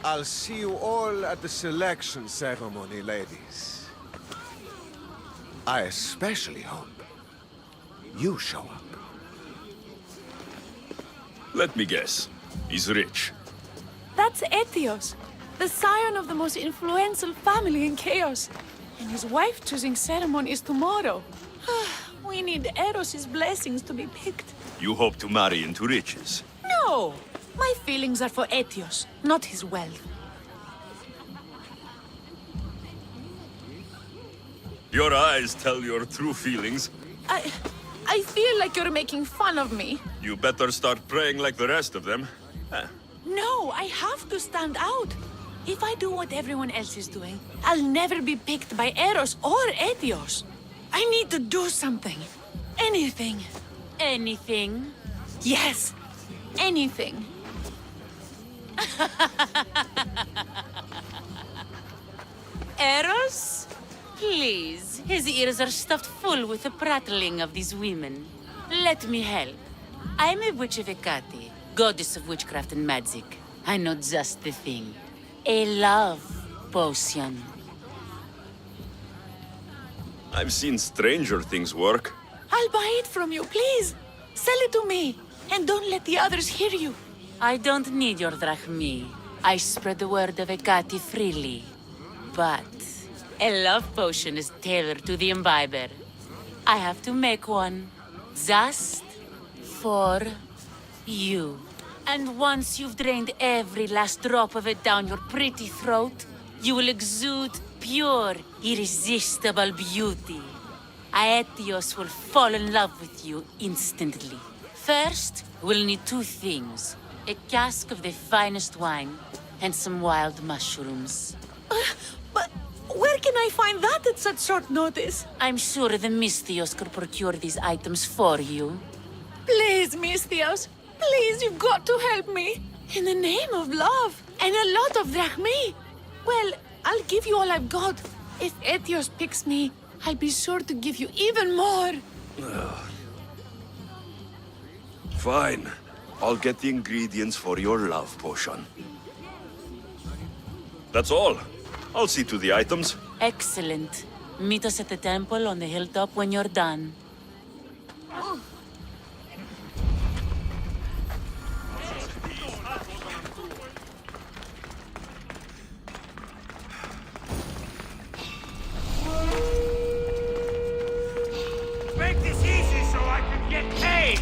I'll see you all at the selection ceremony, ladies. I especially hope you show up. Let me guess. He's rich. That's Etios, the scion of the most influential family in Chaos. And his wife-choosing ceremony is tomorrow. We need Eros's blessings to be picked. You hope to marry into riches. No! My feelings are for Etios, not his wealth. Your eyes tell your true feelings. I feel like you're making fun of me. You better start praying like the rest of them. No, I have to stand out. If I do what everyone else is doing, I'll never be picked by Eros or Etios. I need to do something. Anything. Anything? Yes, anything. Eros? Please, his ears are stuffed full with the prattling of these women. Let me help. I'm a witch of Hecate, goddess of witchcraft and magic. I know just the thing. A love potion. I've seen stranger things work. I'll buy it from you, please. Sell it to me, and don't let the others hear you. I don't need your drachmi. I spread the word of Hecate freely. But a love potion is tailored to the imbiber. I have to make one. Just for you. And once you've drained every last drop of it down your pretty throat, you will exude pure, irresistible beauty. Aetios will fall in love with you instantly. First, we'll need two things. A cask of the finest wine, and some wild mushrooms. But where can I find that at such short notice? I'm sure the Mystios could procure these items for you. Please, Mystios. Please, you've got to help me. In the name of love, and a lot of drachmi. Well, I'll give you all I've got. If Etios picks me, I'll be sure to give you even more. Fine. I'll get the ingredients for your love potion. That's all. I'll see to the items. Excellent. Meet us at the temple on the hilltop when you're done. Make this easy so I can get paid!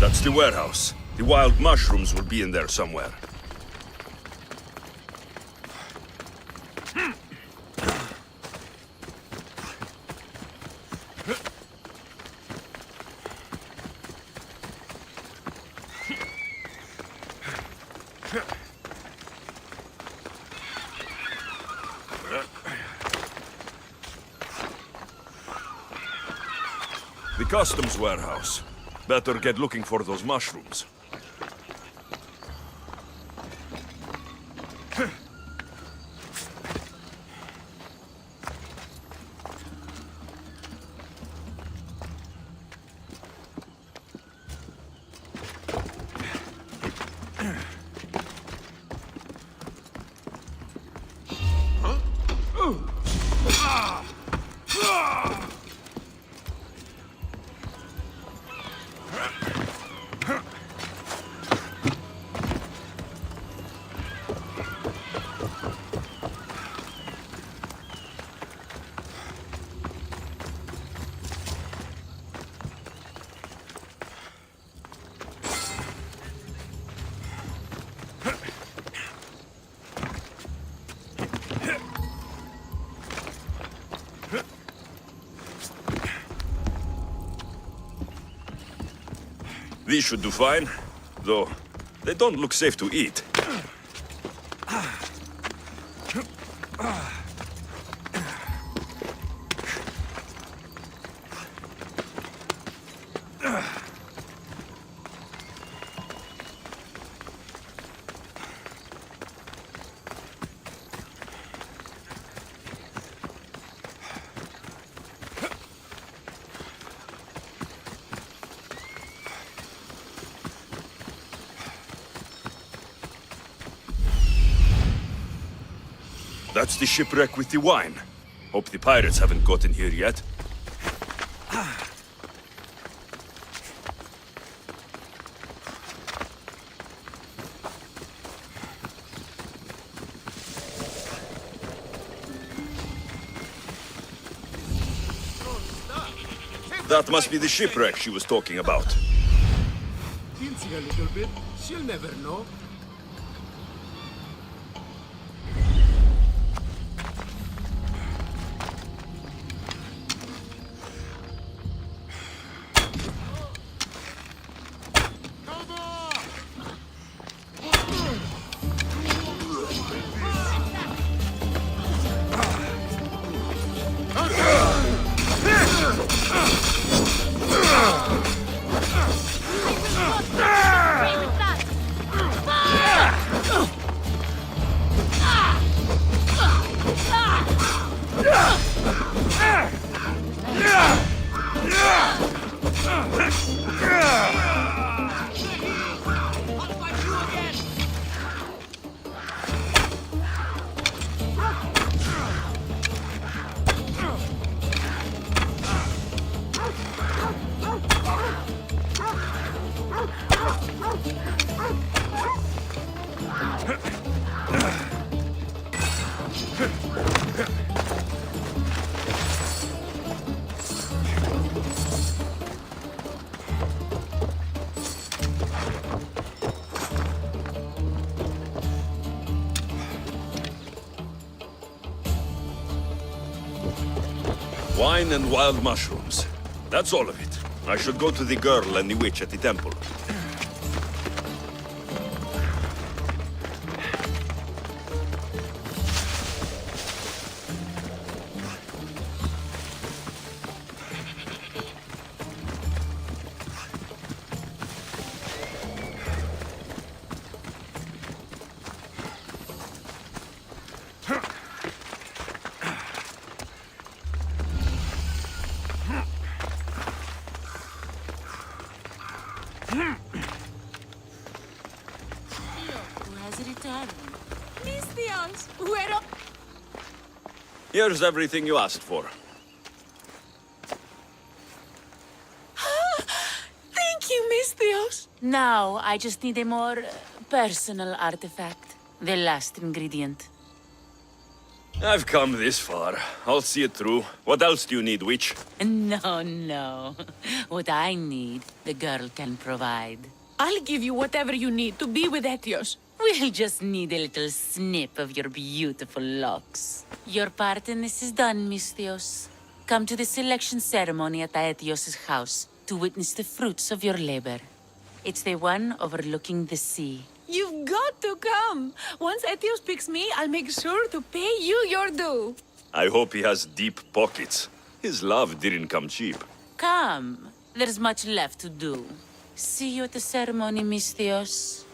That's the warehouse. The wild mushrooms will be in there somewhere. The customs warehouse. Better get looking for those mushrooms. These should do fine, though they don't look safe to eat. That's the shipwreck with the wine. Hope the pirates haven't gotten here yet. That must be the shipwreck she was talking about. Hinting a little bit. She'll never know. Wine and wild mushrooms. That's all of it. I should go to the girl and the witch at the temple. Who has returned? Misthios, where are... Here's everything you asked for. Thank you, Misthios. Now, I just need a more personal artifact. The last ingredient. I've come this far. I'll see it through. What else do you need, witch? No, no. What I need, the girl can provide. I'll give you whatever you need to be with Etios. We'll just need a little snip of your beautiful locks. Your part in this is done, Misthios. Come to the selection ceremony at Aetios' house to witness the fruits of your labor. It's the one overlooking the sea. You've got to come. Once Etios picks me, I'll make sure to pay you your due. I hope he has deep pockets. His love didn't come cheap. Come. There's much left to do. See you at the ceremony, Misthios.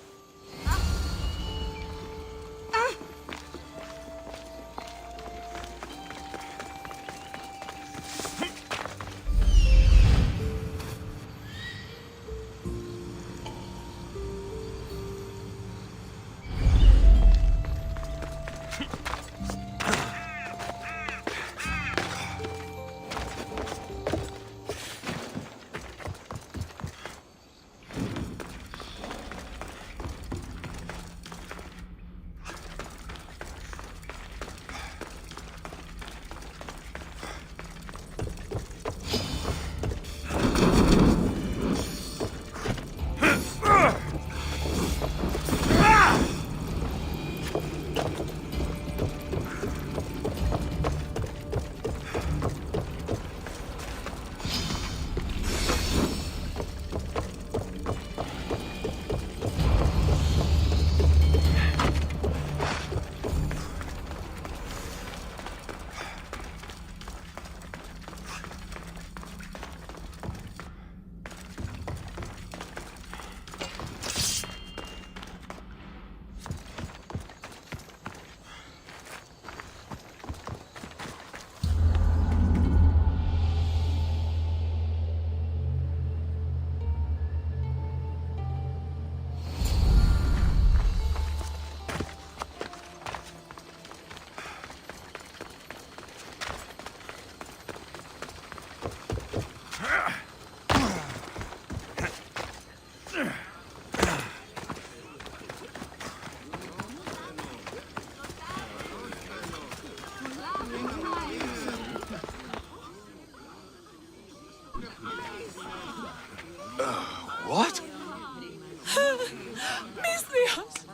Misthios,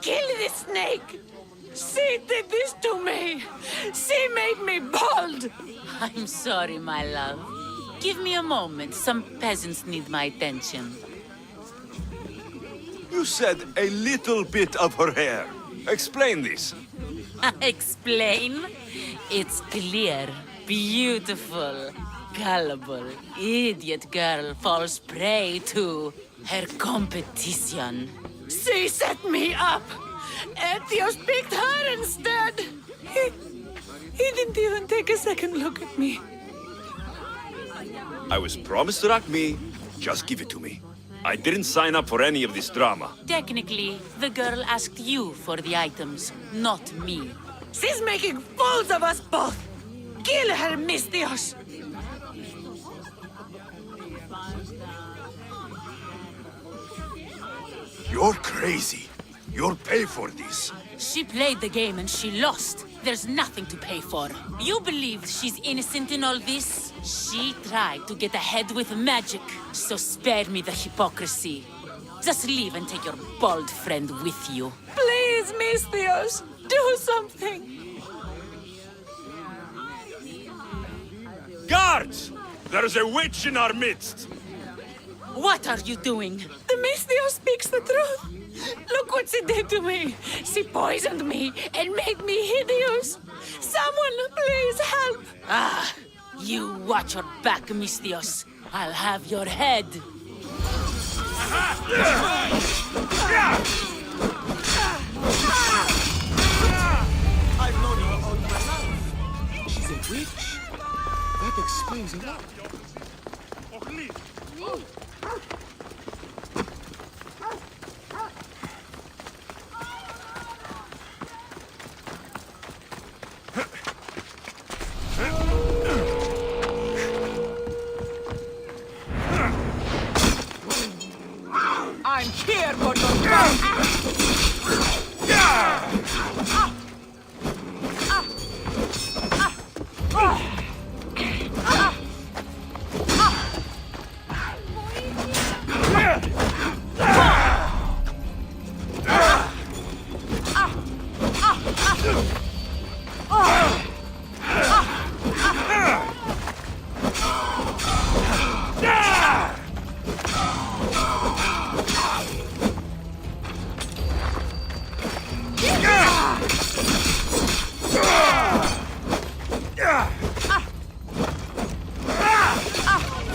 kill this snake. She did this to me. She made me bald. I'm sorry, my love. Give me a moment. Some peasants need my attention. You said a little bit of her hair. Explain this. Explain? It's clear, beautiful, gullible, idiot girl falls prey to her competition. She set me up. Ethios picked her instead. He didn't even take a second look at me. I was promised Rakmi. Just give it to me. I didn't sign up for any of this drama. Technically, the girl asked you for the items, not me. She's making fools of us both. Kill her, Misthios. You're crazy. You'll pay for this. She played the game and she lost. There's nothing to pay for. You believe she's innocent in all this? She tried to get ahead with magic, so spare me the hypocrisy. Just leave and take your bald friend with you. Please, Misthios, do something. Guards! There's a witch in our midst! What are you doing? The Misthios speaks the truth. Look what she did to me. She poisoned me and made me hideous. Someone, please help. Ah, you watch your back, Misthios. I'll have your head. I've known her all my life. She's a witch. That explains a lot. I'm here for your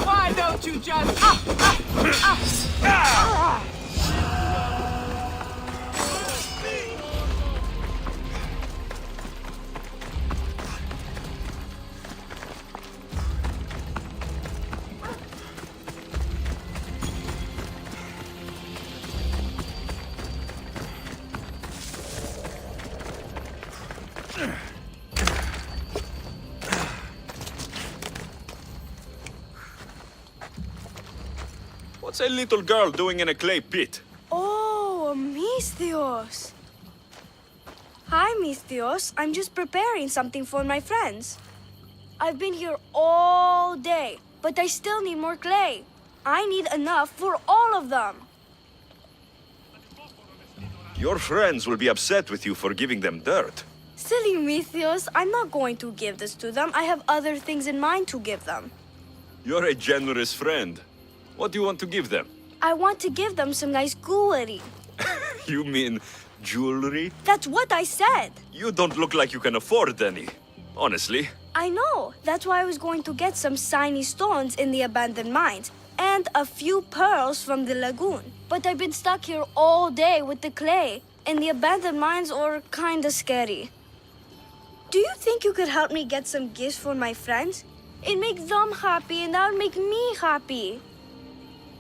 Why don't you just... What's a little girl doing in a clay pit? Oh, Misthios. Hi, Misthios. I'm just preparing something for my friends. I've been here all day, but I still need more clay. I need enough for all of them. Your friends will be upset with you for giving them dirt. Silly Misthios, I'm not going to give this to them. I have other things in mind to give them. You're a generous friend. What do you want to give them? I want to give them some nice jewelry. You mean jewelry? That's what I said. You don't look like you can afford any. Honestly. I know. That's why I was going to get some shiny stones in the abandoned mines and a few pearls from the lagoon. But I've been stuck here all day with the clay, and the abandoned mines are kinda scary. Do you think you could help me get some gifts for my friends? It'd make them happy, and that'll make me happy.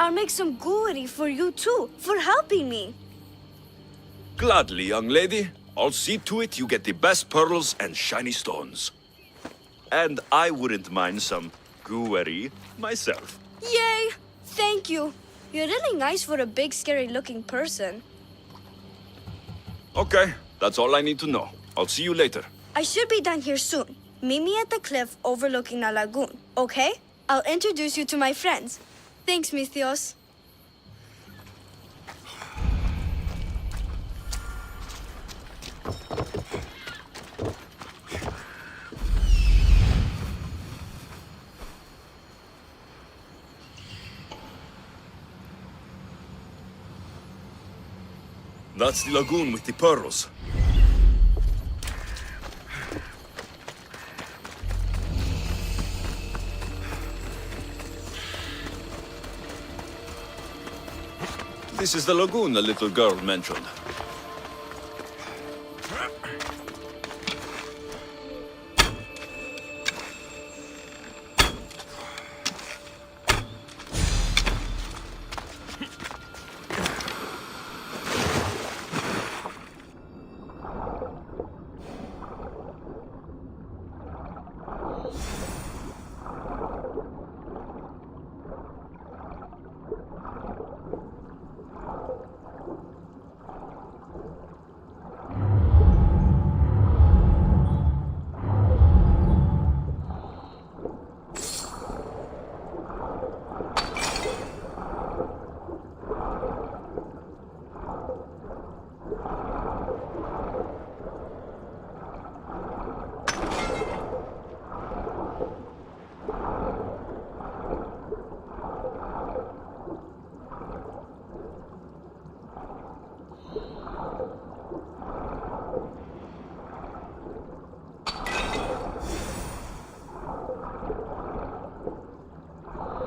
I'll make some jewelry for you too, for helping me. Gladly, young lady. I'll see to it you get the best pearls and shiny stones. And I wouldn't mind some jewelry myself. Yay! Thank you. You're really nice for a big, scary-looking person. Okay, that's all I need to know. I'll see you later. I should be done here soon. Meet me at the cliff overlooking the lagoon, okay? I'll introduce you to my friends. Thanks, Misthios. That's the lagoon with the pearls. This is the lagoon the little girl mentioned.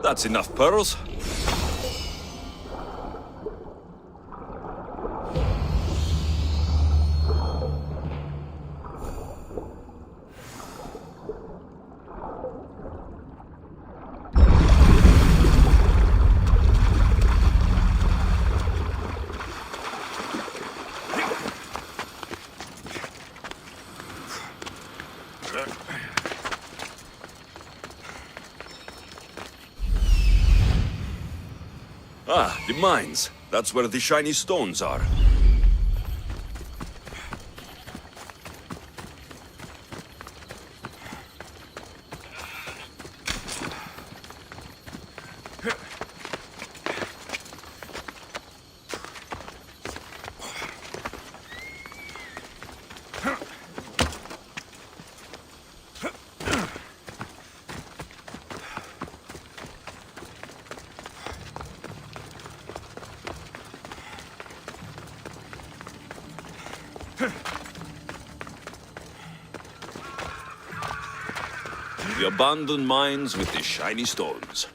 That's enough pearls. Ah, the mines. That's where the shiny stones are. The abandoned mines with the shiny stones.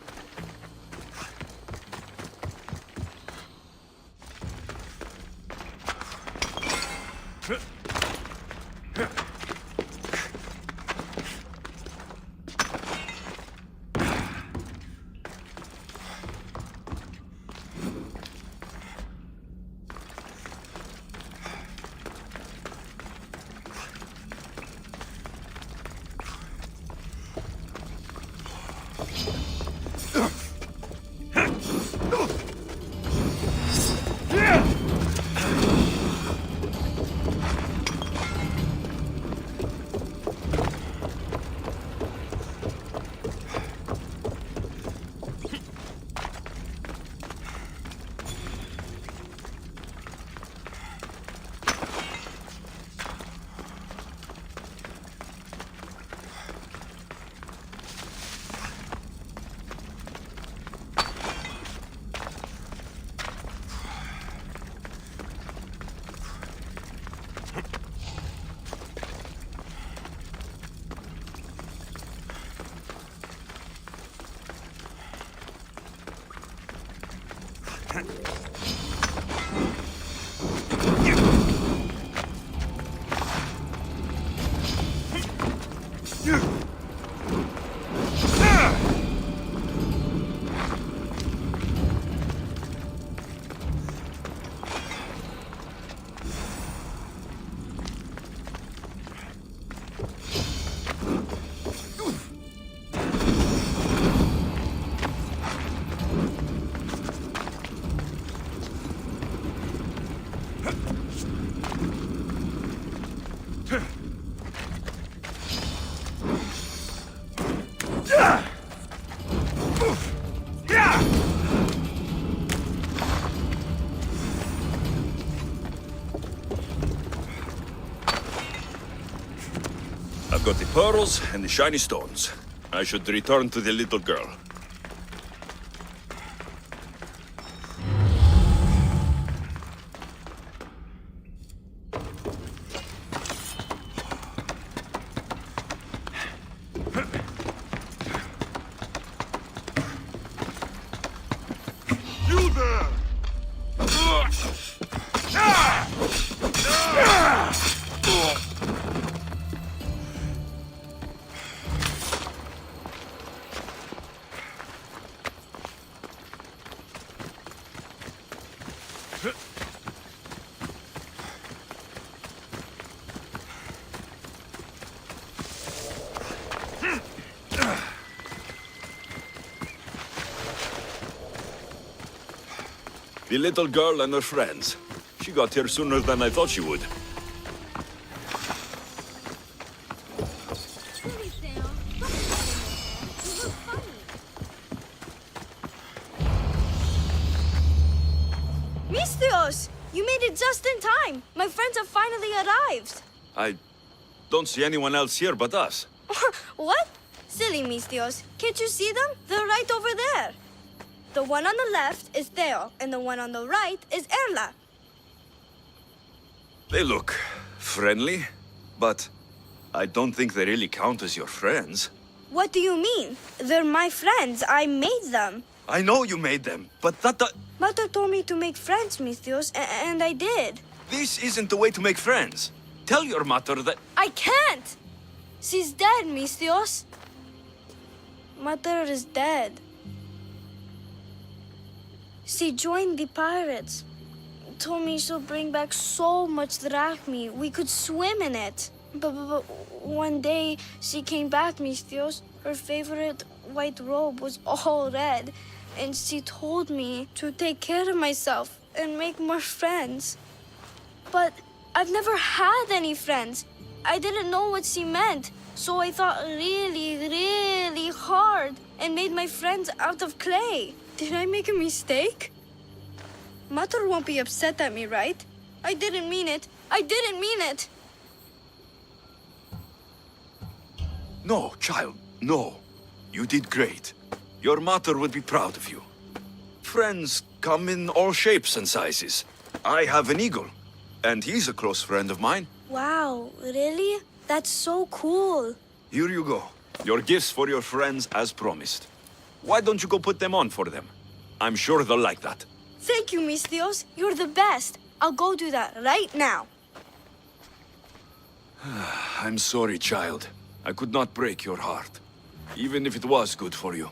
I've got the pearls and the shiny stones. I should return to the little girl. The little girl and her friends. She got here sooner than I thought she would. Misthios! You made it just in time! My friends have finally arrived! I don't see anyone else here but us. What? Silly Misthios. Can't you see them? They're right over there. The one on the left is Theo, and the one on the right is Erla. They look friendly, but I don't think they really count as your friends. What do you mean? They're my friends. I made them. I know you made them, but that... Mother told me to make friends, Misthios, and I did. This isn't the way to make friends. Tell your mother that... I can't! She's dead, Misthios. Mother is dead. She joined the pirates. Told me she'll bring back so much drachmi. We could swim in it. But one day she came back, Misthios. Her favorite white robe was all red. And she told me to take care of myself and make more friends. But I've never had any friends. I didn't know what she meant. So I thought really, really hard and made my friends out of clay. Did I make a mistake? Mother won't be upset at me, right? I didn't mean it. I didn't mean it. No, child, no. You did great. Your mother would be proud of you. Friends come in all shapes and sizes. I have an eagle, and he's a close friend of mine. Wow, really? That's so cool. Here you go. Your gifts for your friends as promised. Why don't you go put them on for them? I'm sure they'll like that. Thank you, Misthios. You're the best. I'll go do that right now. I'm sorry, child. I could not break your heart, even if it was good for you.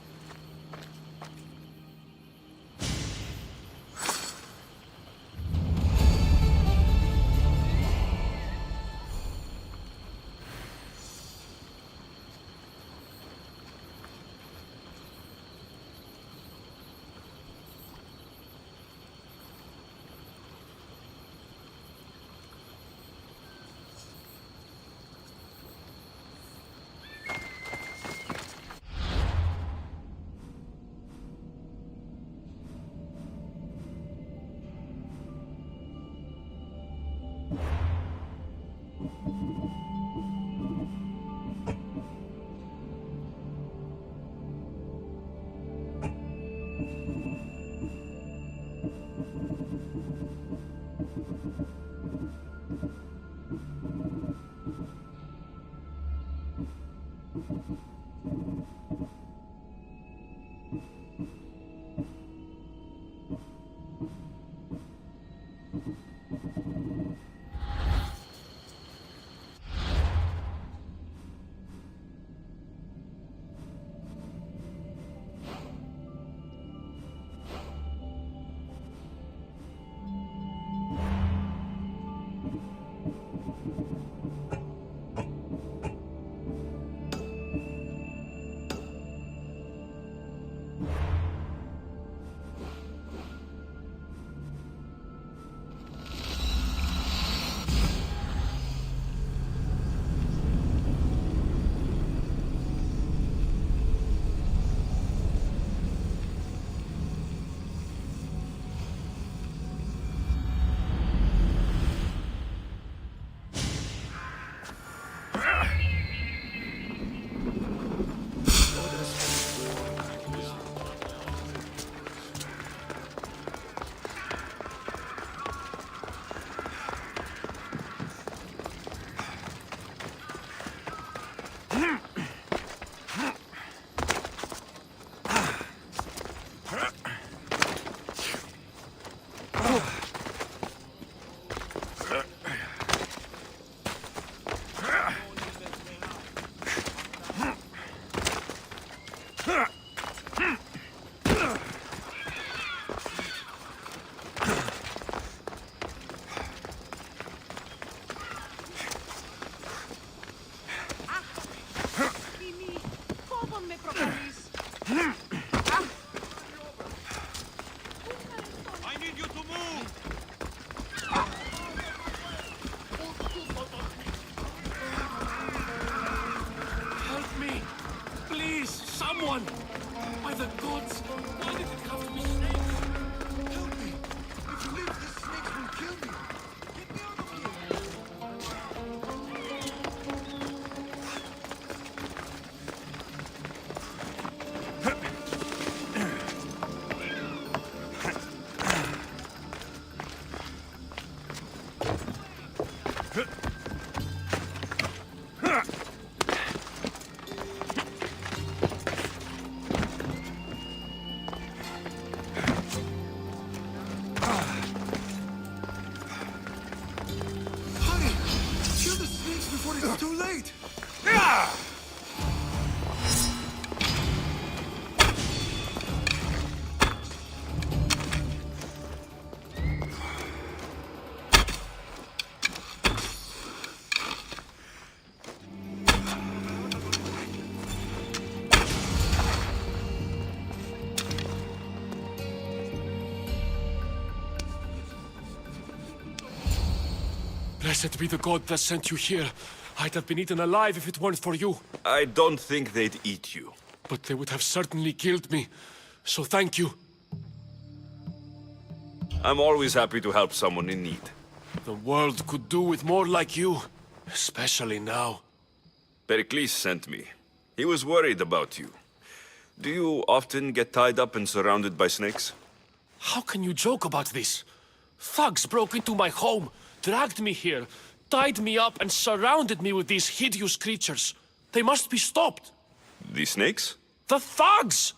It's too late! Blessed be the god that sent you here. I'd have been eaten alive if it weren't for you. I don't think they'd eat you. But they would have certainly killed me. So thank you. I'm always happy to help someone in need. The world could do with more like you. Especially now. Pericles sent me. He was worried about you. Do you often get tied up and surrounded by snakes? How can you joke about this? Thugs broke into my home, dragged me here, tied me up and surrounded me with these hideous creatures. They must be stopped. The snakes? The thugs!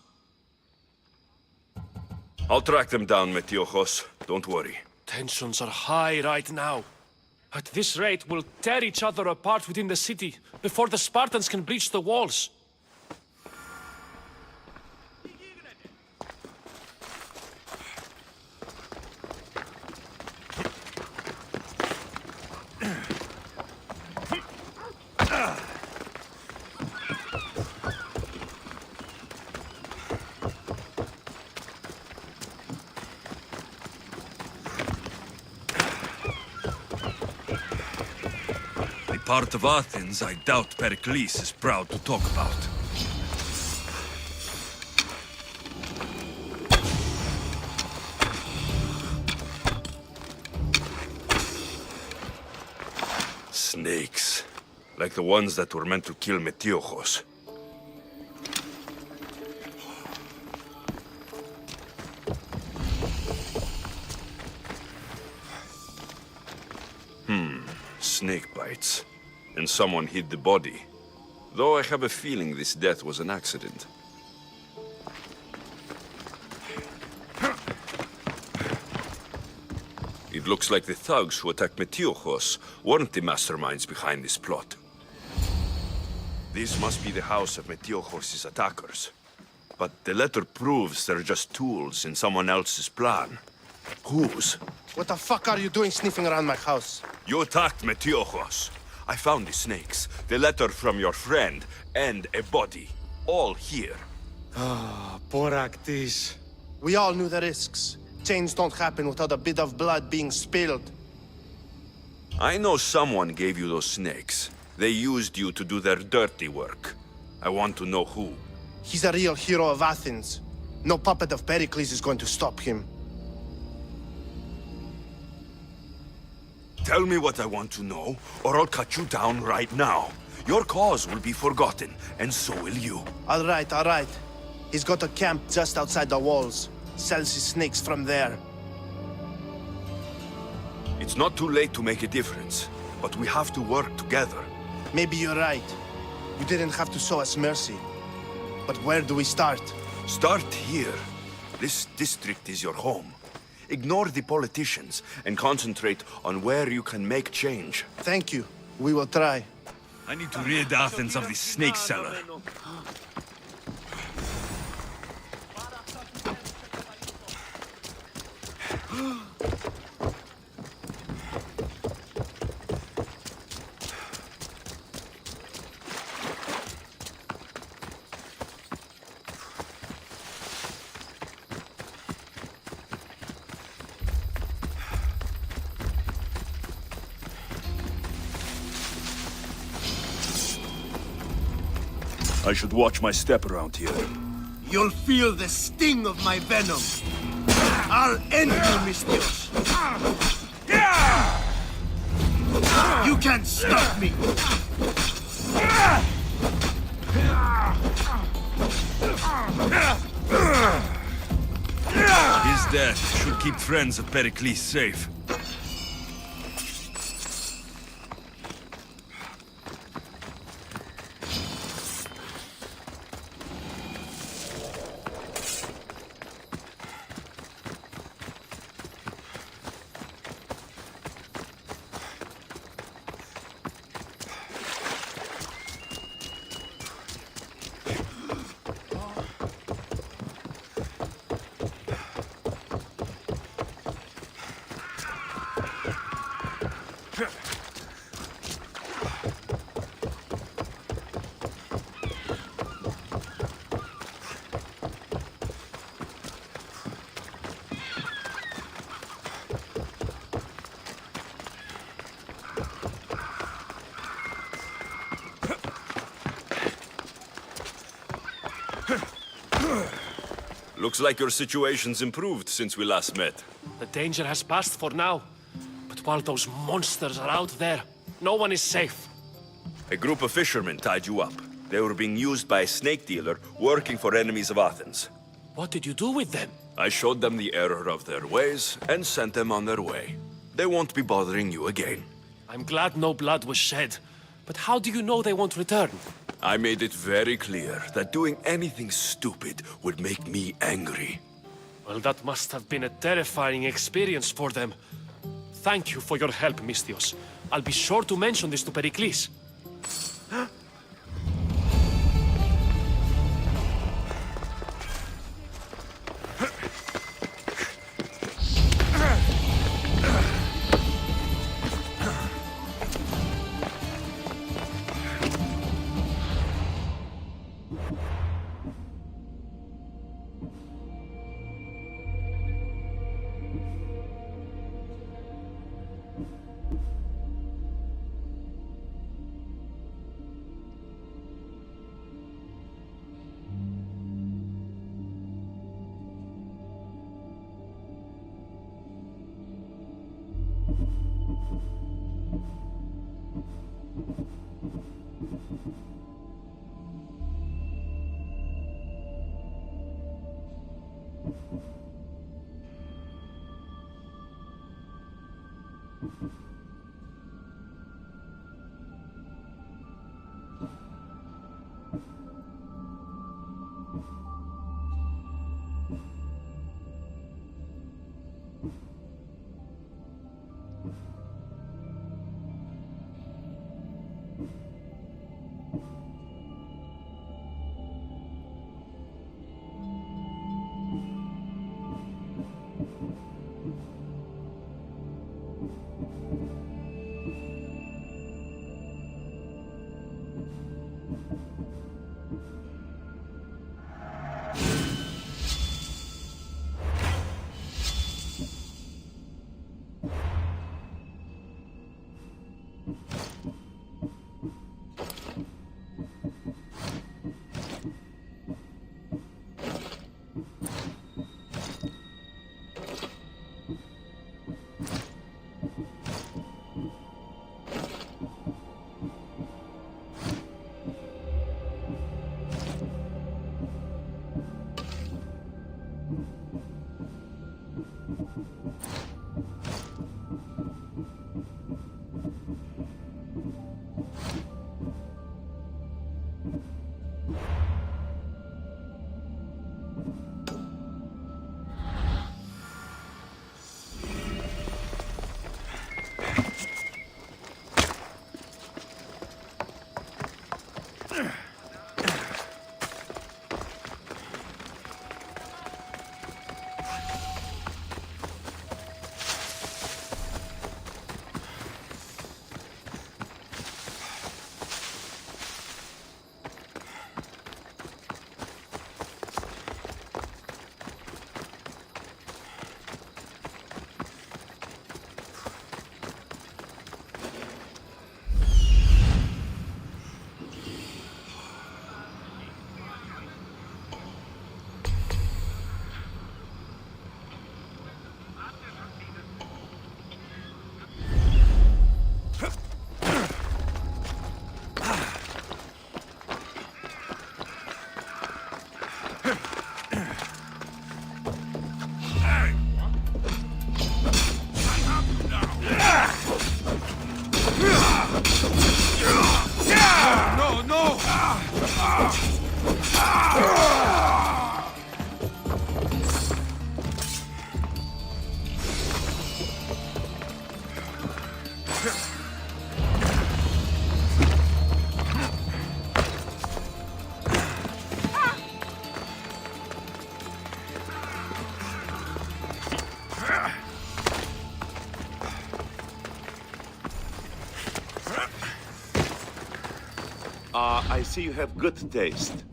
I'll track them down, Metiochos. Don't worry. Tensions are high right now. At this rate, we'll tear each other apart within the city before the Spartans can breach the walls. Part of Athens I doubt Pericles is proud to talk about. Snakes. Like the ones that were meant to kill Metiochos. Snake bites. And someone hid the body. Though I have a feeling this death was an accident. It looks like the thugs who attacked Metiochos weren't the masterminds behind this plot. This must be the house of Metiochos' attackers. But the letter proves they're just tools in someone else's plan. Whose? What the fuck are you doing sniffing around my house? You attacked Metiochos. I found the snakes, the letter from your friend, and a body. All here. Poor Actis. We all knew the risks. Change don't happen without a bit of blood being spilled. I know someone gave you those snakes. They used you to do their dirty work. I want to know who. He's a real hero of Athens. No puppet of Pericles is going to stop him. Tell me what I want to know, or I'll cut you down right now. Your cause will be forgotten, and so will you. All right. He's got a camp just outside the walls. Sells his snakes from there. It's not too late to make a difference, but we have to work together. Maybe you're right. You didn't have to show us mercy. But where do we start? Start here. This district is your home. Ignore the politicians and concentrate on where you can make change. Thank you. We will try. I need to rid Athens of this snake seller. I should watch my step around here. You'll feel the sting of my venom. I'll end you, Mystios. You can't stop me. His death should keep friends of Pericles safe. Looks like your situation's improved since we last met. The danger has passed for now. But while those monsters are out there, no one is safe. A group of fishermen tied you up. They were being used by a snake dealer working for enemies of Athens. What did you do with them? I showed them the error of their ways and sent them on their way. They won't be bothering you again. I'm glad no blood was shed. But how do you know they won't return? I made it very clear that doing anything stupid would make me angry. Well, that must have been a terrifying experience for them. Thank you for your help, Misthios. I'll be sure to mention this to Pericles. I see you have good taste.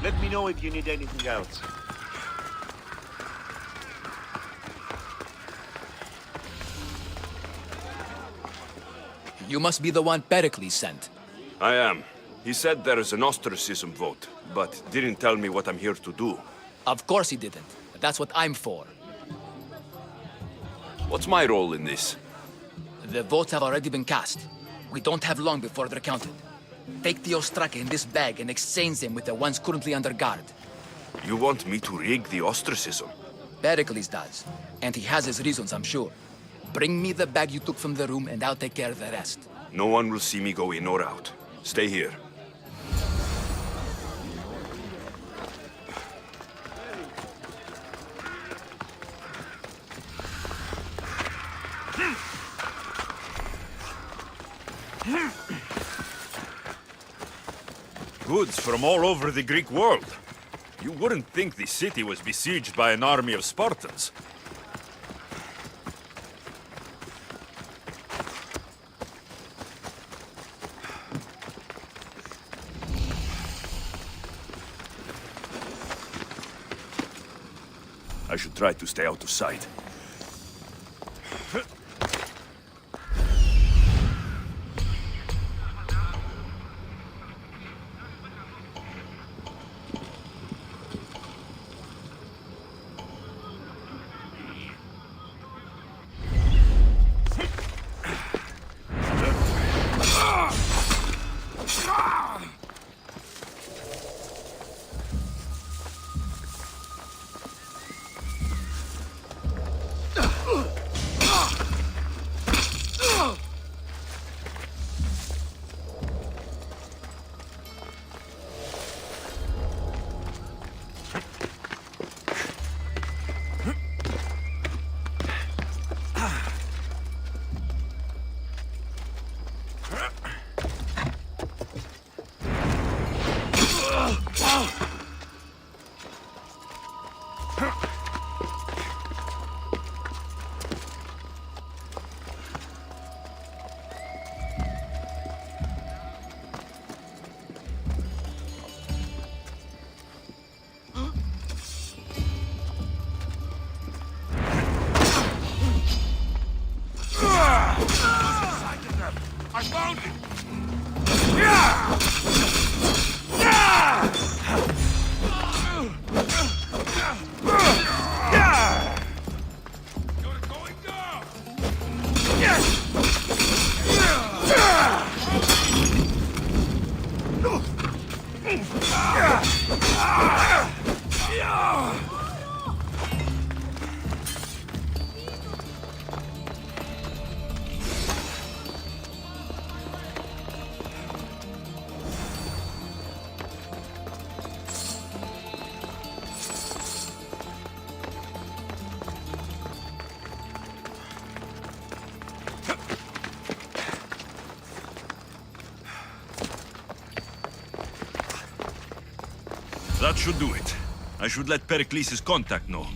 Let me know if you need anything else. You must be the one Pericles sent. I am. He said there is an ostracism vote, but didn't tell me what I'm here to do. Of course he didn't. That's what I'm for. What's my role in this? The votes have already been cast. We don't have long before they're counted. Take the Ostraka in this bag and exchange them with the ones currently under guard. You want me to rig the ostracism? Pericles does. And he has his reasons, I'm sure. Bring me the bag you took from the room and I'll take care of the rest. No one will see me go in or out. Stay here. Goods from all over the Greek world. You wouldn't think the city was besieged by an army of Spartans. I should try to stay out of sight. I found it! You're going down! That should do it. I should let Pericles' contact know.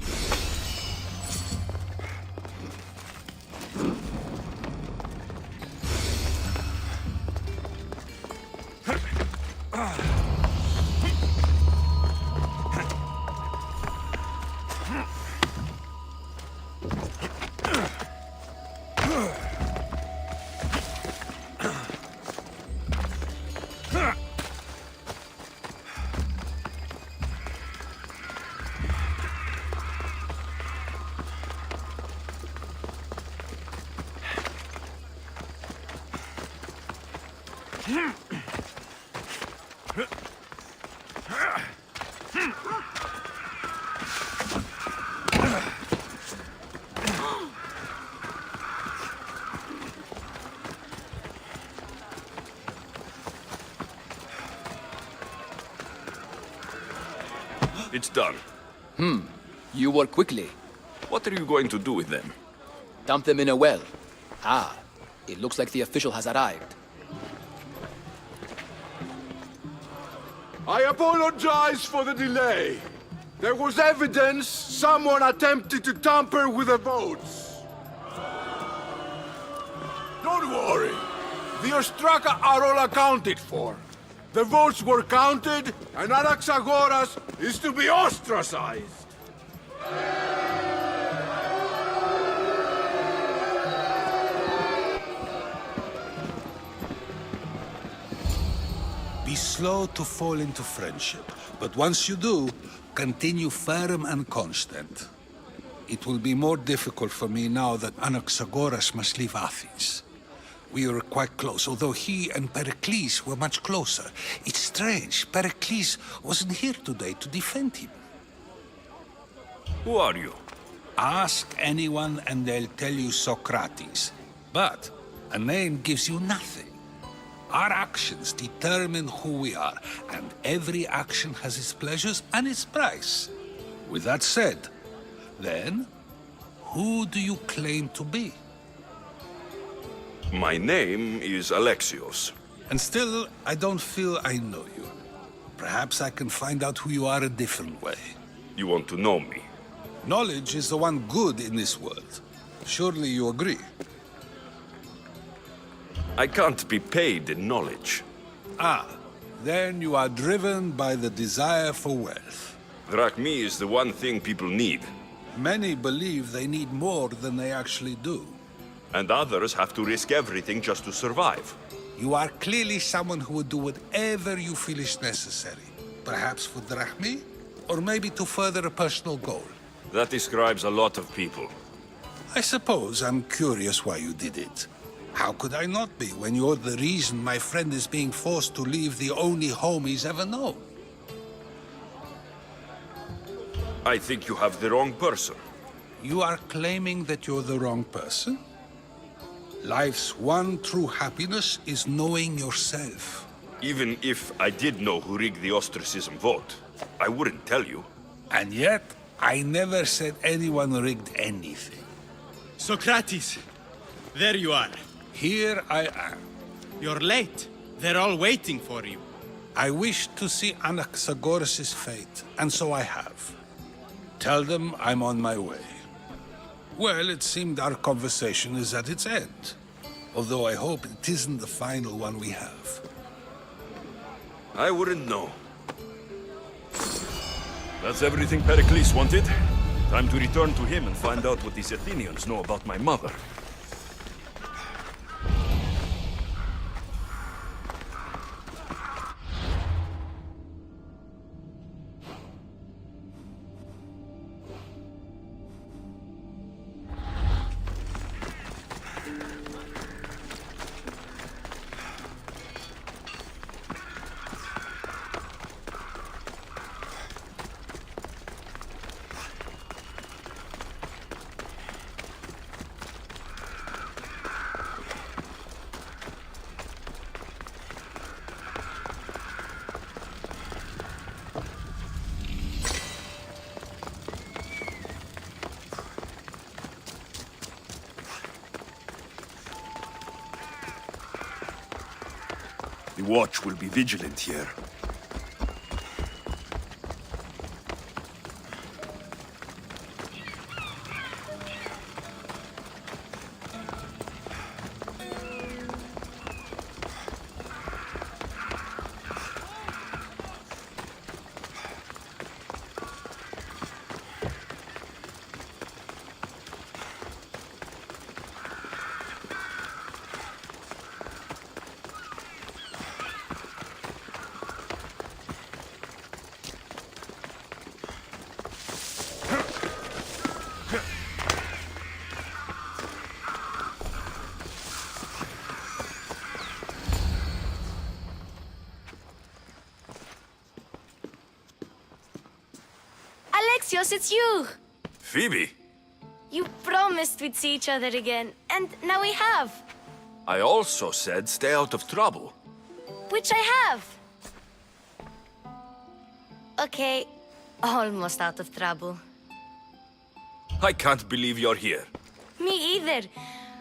It's done. You work quickly. What are you going to do with them? Dump them in a well. Ah, it looks like the official has arrived. I apologize for the delay. There was evidence someone attempted to tamper with the votes. Don't worry. The Ostraka are all accounted for. The votes were counted, and Anaxagoras is to be ostracized. Be slow to fall into friendship, but once you do, continue firm and constant. It will be more difficult for me now that Anaxagoras must leave Athens. We were quite close, although he and Pericles were much closer. It's strange, Pericles wasn't here today to defend him. Who are you? Ask anyone and they'll tell you Socrates. But a name gives you nothing. Our actions determine who we are, and every action has its pleasures and its price. With that said, then, who do you claim to be? My name is Alexios. And still, I don't feel I know you. Perhaps I can find out who you are a different way. You want to know me? Knowledge is the one good in this world. Surely you agree? I can't be paid in knowledge. Ah, then you are driven by the desire for wealth. Drachmi is the one thing people need. Many believe they need more than they actually do. And others have to risk everything just to survive. You are clearly someone who would do whatever you feel is necessary. Perhaps for drachmi, or maybe to further a personal goal. That describes a lot of people. I suppose I'm curious why you did it. How could I not be when you're the reason my friend is being forced to leave the only home he's ever known? I think you have the wrong person. You are claiming that you're the wrong person? Life's one true happiness is knowing yourself. Even if I did know who rigged the ostracism vote, I wouldn't tell you. And yet, I never said anyone rigged anything. Socrates, there you are. Here I am. You're late. They're all waiting for you. I wish to see Anaxagoras' fate, and so I have. Tell them I'm on my way. Well, it seemed our conversation is at its end. Although I hope it isn't the final one we have. I wouldn't know. That's everything Pericles wanted. Time to return to him and find out what these Athenians know about my mother. The watch will be vigilant here. Alexios, it's you! Phoebe! You promised we'd see each other again, and now we have. I also said stay out of trouble. Which I have. Okay, almost out of trouble. I can't believe you're here. Me either.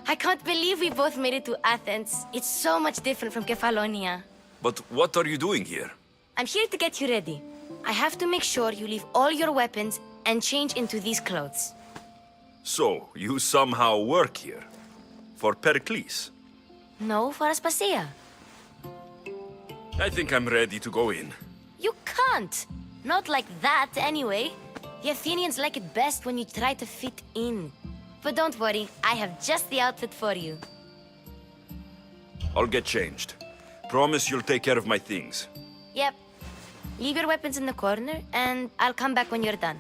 I can't believe we both made it to Athens. It's so much different from Kefalonia. But what are you doing here? I'm here to get you ready. I have to make sure you leave all your weapons and change into these clothes. So, you somehow work here? For Pericles? No, for Aspasia. I think I'm ready to go in. You can't. Not like that, anyway. The Athenians like it best when you try to fit in. But don't worry, I have just the outfit for you. I'll get changed. Promise you'll take care of my things. Yep. Leave your weapons in the corner, and I'll come back when you're done.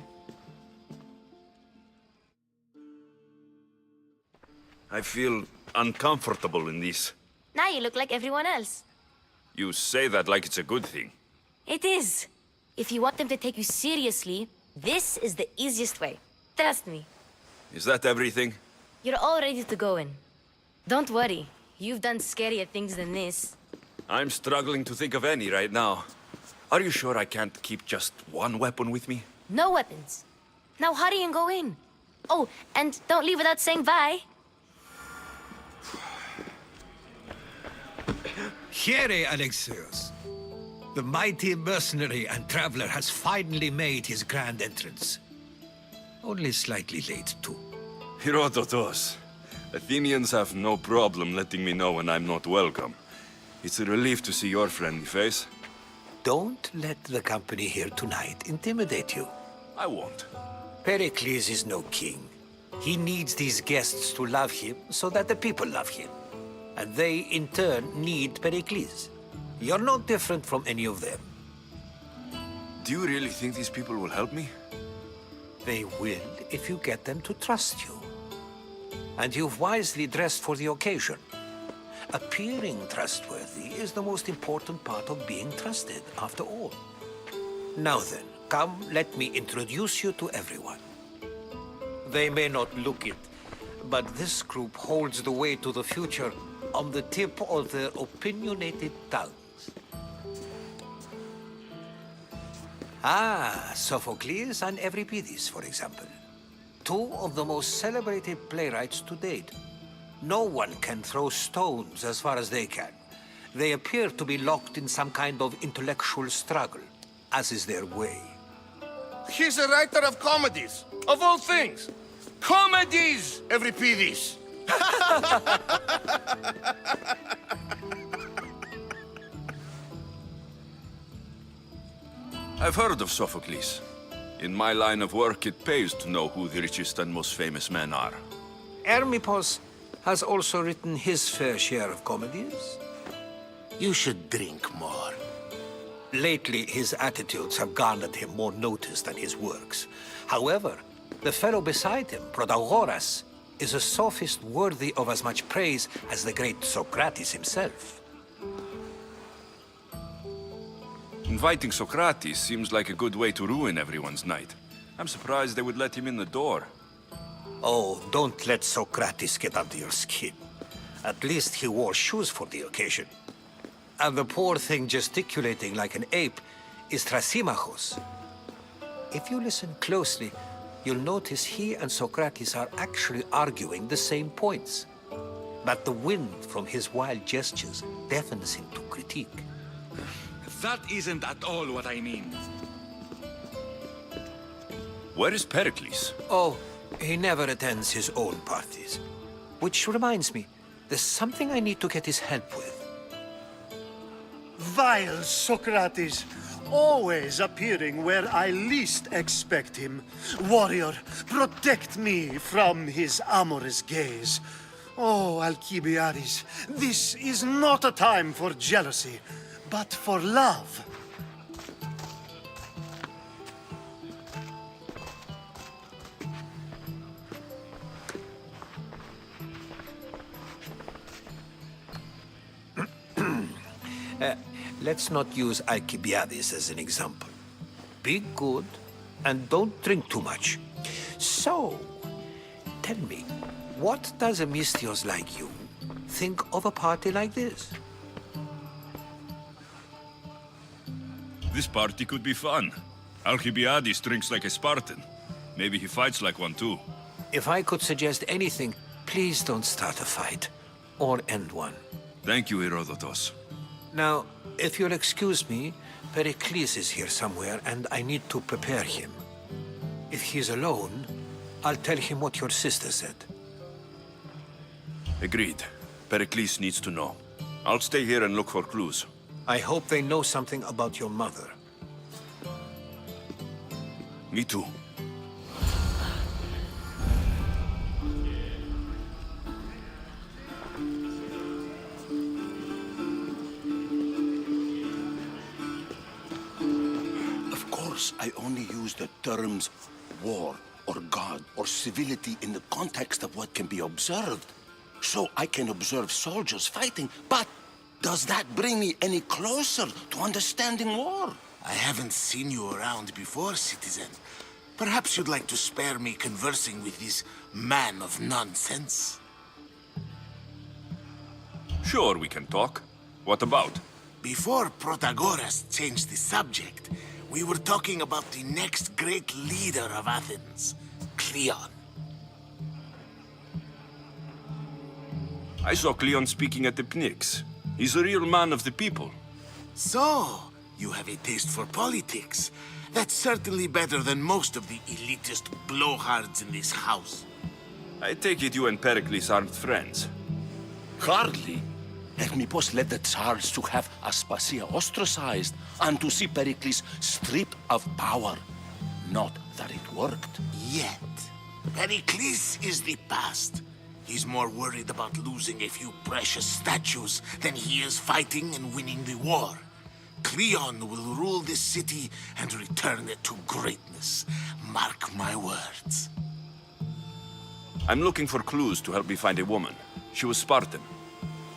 I feel uncomfortable in this. Now you look like everyone else. You say that like it's a good thing. It is. If you want them to take you seriously, this is the easiest way. Trust me. Is that everything? You're all ready to go in. Don't worry. You've done scarier things than this. I'm struggling to think of any right now. Are you sure I can't keep just one weapon with me? No weapons. Now hurry and go in. Oh, and don't leave without saying bye. Here, Alexios. The mighty mercenary and traveler has finally made his grand entrance. Only slightly late, too. Herodotus. Athenians have no problem letting me know when I'm not welcome. It's a relief to see your friendly face. Don't let the company here tonight intimidate you. I won't. Pericles is no king. He needs these guests to love him so that the people love him. And they, in turn, need Pericles. You're no different from any of them. Do you really think these people will help me? They will if you get them to trust you. And you've wisely dressed for the occasion. Appearing trustworthy is the most important part of being trusted, after all. Now then, come, let me introduce you to everyone. They may not look it, but this group holds the way to the future on the tip of their opinionated tongues. Ah, Sophocles and Euripides, for example. Two of the most celebrated playwrights to date. No one can throw stones as far as they can. They appear to be locked in some kind of intellectual struggle, as is their way. He's a writer of comedies, of all things. Comedies, Euripides. I've heard of Sophocles. In my line of work, it pays to know who the richest and most famous men are. Hermippos has also written his fair share of comedies. You should drink more. Lately, his attitudes have garnered him more notice than his works. However, the fellow beside him, Protagoras, is a sophist worthy of as much praise as the great Socrates himself. Inviting Socrates seems like a good way to ruin everyone's night. I'm surprised they would let him in the door. Oh, don't let Socrates get under your skin. At least he wore shoes for the occasion. And the poor thing gesticulating like an ape is Thrasymachos. If you listen closely, you'll notice he and Socrates are actually arguing the same points. But the wind from his wild gestures deafens him to critique. That isn't at all what I mean. Where is Pericles? Oh, he never attends his own parties. Which reminds me, there's something I need to get his help with. Vile Socrates, always appearing where I least expect him. Warrior, protect me from his amorous gaze. Oh, Alcibiades, this is not a time for jealousy, but for love. Let's not use Alcibiades as an example. Be good, and don't drink too much. So, tell me, what does a Misthios like you think of a party like this? This party could be fun. Alcibiades drinks like a Spartan. Maybe he fights like one too. If I could suggest anything, please don't start a fight, or end one. Thank you, Herodotus. Now, if you'll excuse me, Pericles is here somewhere, and I need to prepare him. If he's alone, I'll tell him what your sister said. Agreed. Pericles needs to know. I'll stay here and look for clues. I hope they know something about your mother. Me too. use the terms war or God or civility in the context of what can be observed. So I can observe soldiers fighting, but does that bring me any closer to understanding war? I haven't seen you around before, citizen. Perhaps you'd like to spare me conversing with this man of nonsense? Sure, we can talk. What about? Before Protagoras changed the subject, we were talking about the next great leader of Athens, Cleon. I saw Cleon speaking at the Pnyx. He's a real man of the people. So, you have a taste for politics. That's certainly better than most of the elitist blowhards in this house. I take it you and Pericles aren't friends. Hardly. Hermippos led the Tsars to have Aspasia ostracized and to see Pericles stripped of power. Not that it worked. Yet, Pericles is the past. He's more worried about losing a few precious statues than he is fighting and winning the war. Cleon will rule this city and return it to greatness. Mark my words. I'm looking for clues to help me find a woman. She was Spartan.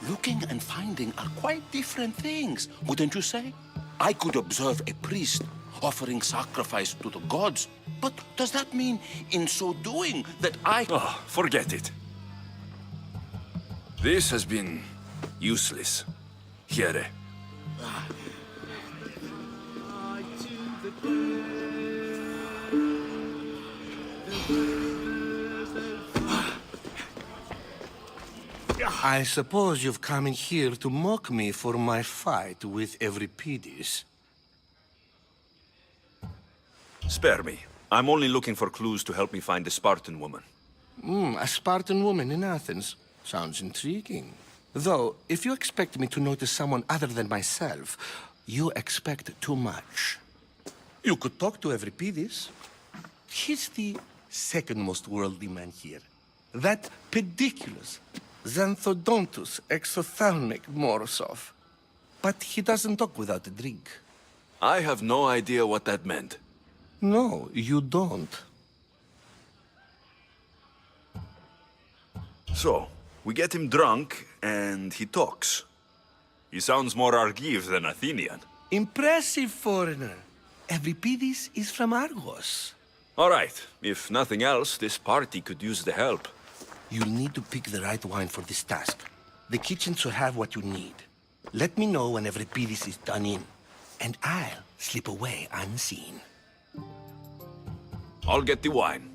Looking and finding are quite different things, wouldn't you say? I could observe a priest offering sacrifice to the gods, but does that mean, in so doing, that I... Oh, forget it. This has been useless. Here. I suppose you've come in here to mock me for my fight with Euripides. Spare me. I'm only looking for clues to help me find a Spartan woman. A Spartan woman in Athens. Sounds intriguing. Though, if you expect me to notice someone other than myself, you expect too much. You could talk to Euripides. He's the second most worldly man here. That pediculous, xanthodontus exophthalmic Morosov. But he doesn't talk without a drink. I have no idea what that meant. No, you don't. So, we get him drunk, and he talks. He sounds more Argive than Athenian. Impressive, foreigner. Euripides is from Argos. All right. If nothing else, this party could use the help. You'll need to pick the right wine for this task. The kitchen should have what you need. Let me know when Euripides is done in, and I'll slip away unseen. I'll get the wine.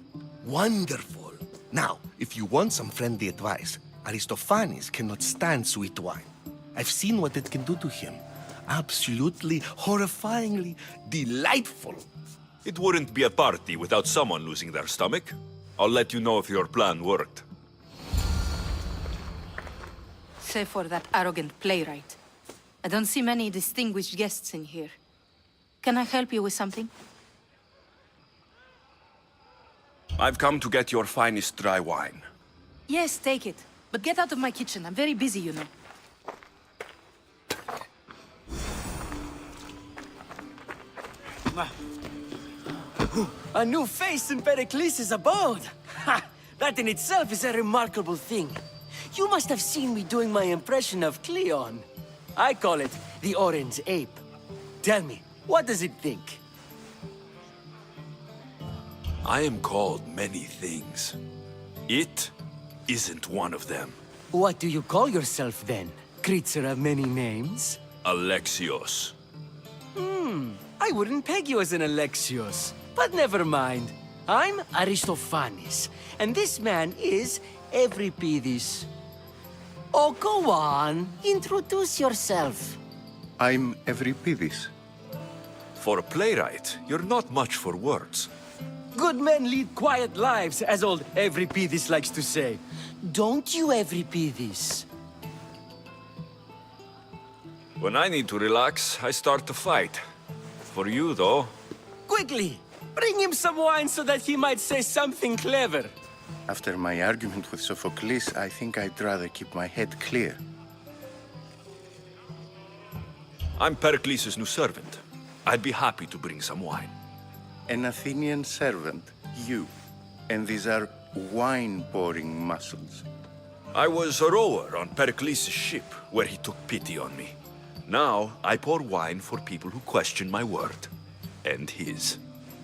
Wonderful. Now, if you want some friendly advice, Aristophanes cannot stand sweet wine. I've seen what it can do to him. Absolutely, horrifyingly delightful. It wouldn't be a party without someone losing their stomach. I'll let you know if your plan worked. Save for that arrogant playwright. I don't see many distinguished guests in here. Can I help you with something? I've come to get your finest dry wine. Yes, take it. But get out of my kitchen. I'm very busy, you know. A new face in Pericles' abode! Ha! That in itself is a remarkable thing. You must have seen me doing my impression of Cleon. I call it the Orange Ape. Tell me, what does it think? I am called many things. It isn't one of them. What do you call yourself then? Creature of many names? Alexios. I wouldn't peg you as an Alexios. But never mind. I'm Aristophanes, and this man is Euripides. Oh, go on. Introduce yourself. I'm Euripides. For a playwright, you're not much for words. Good men lead quiet lives, as old Euripides likes to say. Don't you, Euripides? When I need to relax, I start to fight. For you, though... Quickly! Bring him some wine so that he might say something clever. After my argument with Sophocles, I think I'd rather keep my head clear. I'm Pericles' new servant. I'd be happy to bring some wine. an Athenian servant, you, and these are wine-pouring muscles. I was a rower on Pericles' ship, where he took pity on me. Now, I pour wine for people who question my word. And his.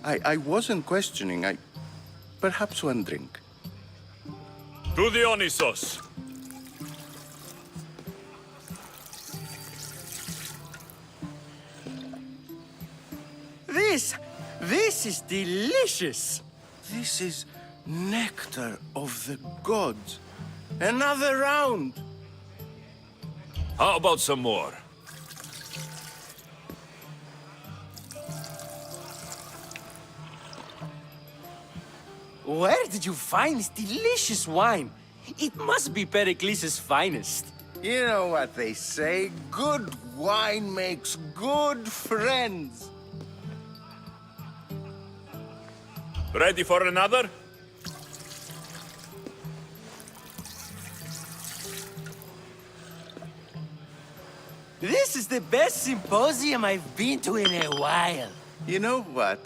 I wasn't questioning, Perhaps one drink. To Dionysos! This is delicious! This is nectar of the gods. Another round! How about some more? Where did you find this delicious wine? It must be Pericles' finest. You know what they say, good wine makes good friends. Ready for another? This is the best symposium I've been to in a while. You know what?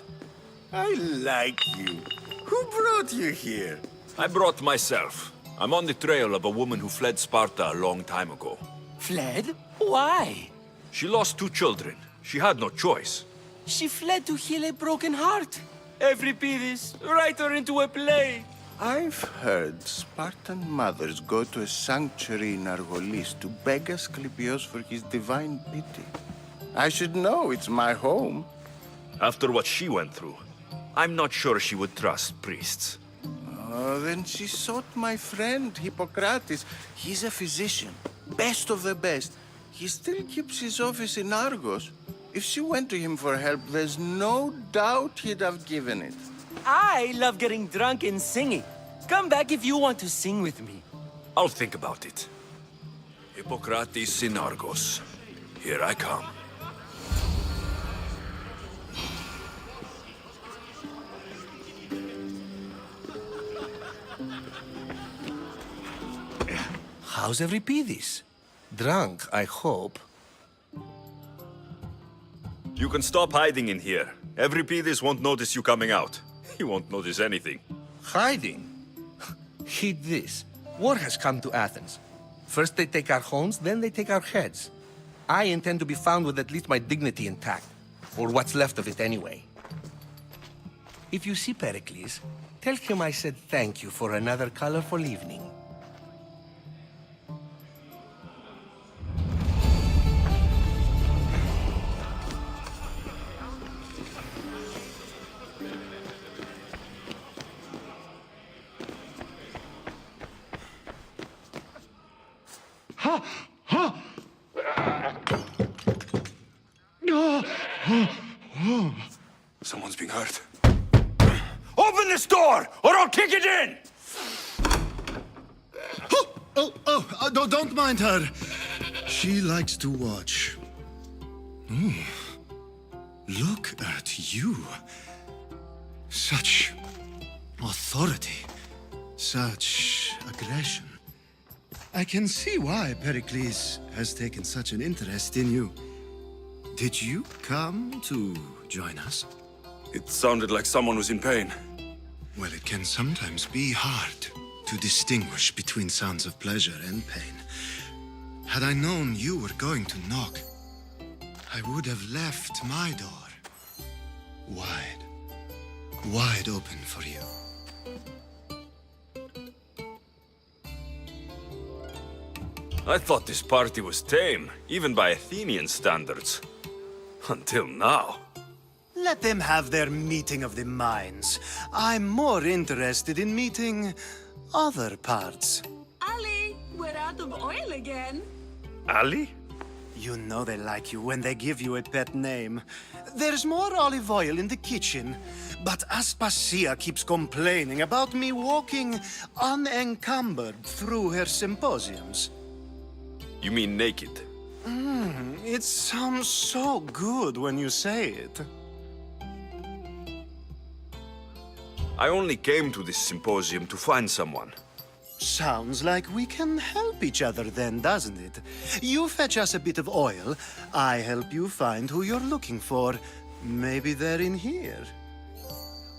I like you. Who brought you here? I brought myself. I'm on the trail of a woman who fled Sparta a long time ago. Fled? Why? She lost 2 children. She had no choice. She fled to heal a broken heart. Euripides, write her into a play. I've heard Spartan mothers go to a sanctuary in Argolis to beg Asclepios for his divine pity. I should know, it's my home. After what she went through, I'm not sure she would trust priests. Oh, then she sought my friend, Hippocrates. He's a physician, best of the best. He still keeps his office in Argos. If she went to him for help, there's no doubt he'd have given it. I love getting drunk and singing. Come back if you want to sing with me. I'll think about it. Hippocrates in Argos. Here I come. How's Euripides? Drunk, I hope. You can stop hiding in here. Euripides won't notice you coming out. He won't notice anything. Hiding? Heed this. War has come to Athens. First they take our homes, then they take our heads. I intend to be found with at least my dignity intact. Or what's left of it anyway. If you see Pericles, tell him I said thank you for another colorful evening. Someone's being hurt. Open this door, or I'll kick it in! Don't mind her. She likes to watch. Look at you. Such authority. Such aggression. I can see why Pericles has taken such an interest in you. Did you come to join us? It sounded like someone was in pain. Well, it can sometimes be hard to distinguish between sounds of pleasure and pain. Had I known you were going to knock, I would have left my door wide open for you. I thought this party was tame, even by Athenian standards. Until now. Let them have their meeting of the minds. I'm more interested in meeting other parts. Ali, we're out of oil again. Ali? You know they like you when they give you a pet name. There's more olive oil in the kitchen, but Aspasia keeps complaining about me walking unencumbered through her symposiums. You mean naked? It sounds so good when you say it. I only came to this symposium to find someone. Sounds like we can help each other then, doesn't it? You fetch us a bit of oil, I help you find who you're looking for. Maybe they're in here.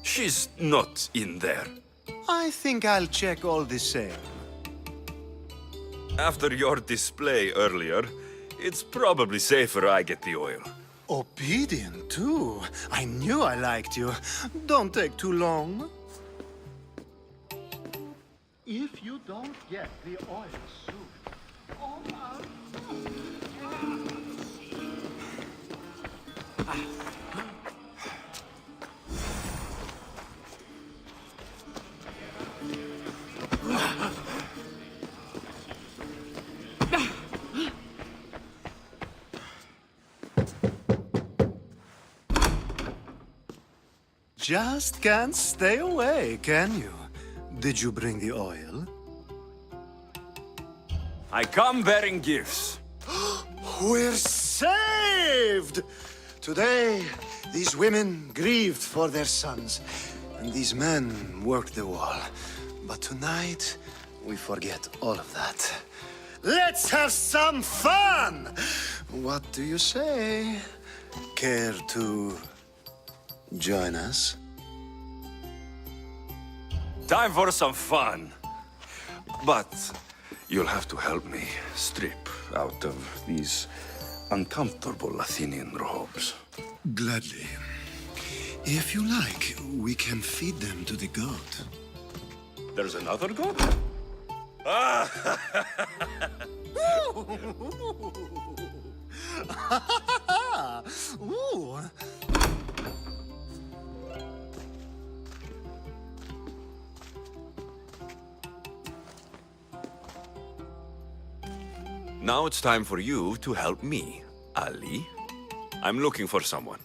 She's not in there. I think I'll check all the same. After your display earlier, it's probably safer I get the oil. Obedient, too. I knew I liked you. Don't take too long. If you don't get the oil soon, all our... Just can't stay away, can you? Did you bring the oil? I come bearing gifts. We're saved! Today, these women grieved for their sons, and these men worked the wall. But tonight, we forget all of that. Let's have some fun! What do you say? Care to join us? Time for some fun. But you'll have to help me strip out of these uncomfortable Athenian robes. Gladly. If you like, we can feed them to the god. There's another god? Ooh. Now it's time for you to help me, Ali. I'm looking for someone.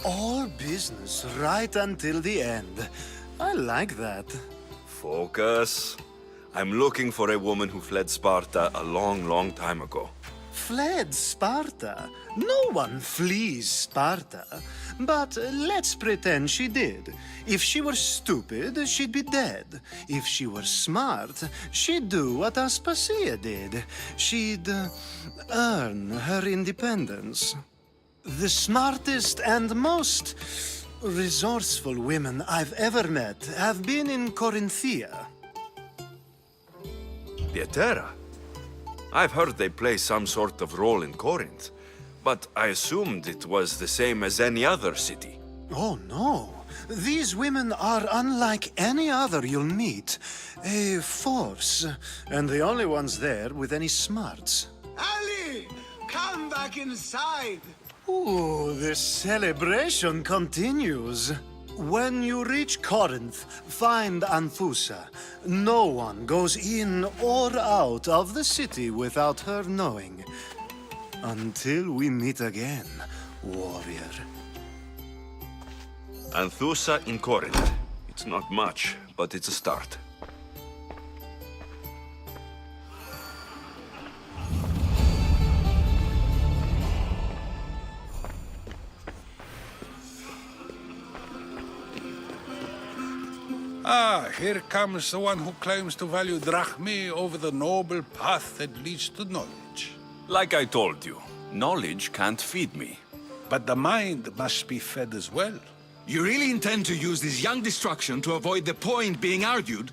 All business right until the end. I like that. Focus. I'm looking for a woman who fled Sparta a long, long time ago. Fled Sparta? No one flees Sparta. But let's pretend she did. If she were stupid, she'd be dead. If she were smart, she'd do what Aspasia did. She'd earn her independence. The smartest and most resourceful women I've ever met have been in Corinthia. Pieterra? I've heard they play some sort of role in Corinth, but I assumed it was the same as any other city. Oh, no. These women are unlike any other you'll meet. A force, and the only ones there with any smarts. Ali! Come back inside! Ooh, the celebration continues. When you reach Corinth, find Anthusa. No one goes in or out of the city without her knowing. Until we meet again, warrior. Anthusa in Corinth. It's not much, but it's a start. Ah, here comes the one who claims to value drachmae over the noble path that leads to knowledge. Like I told you, knowledge can't feed me. But the mind must be fed as well. You really intend to use this young destruction to avoid the point being argued?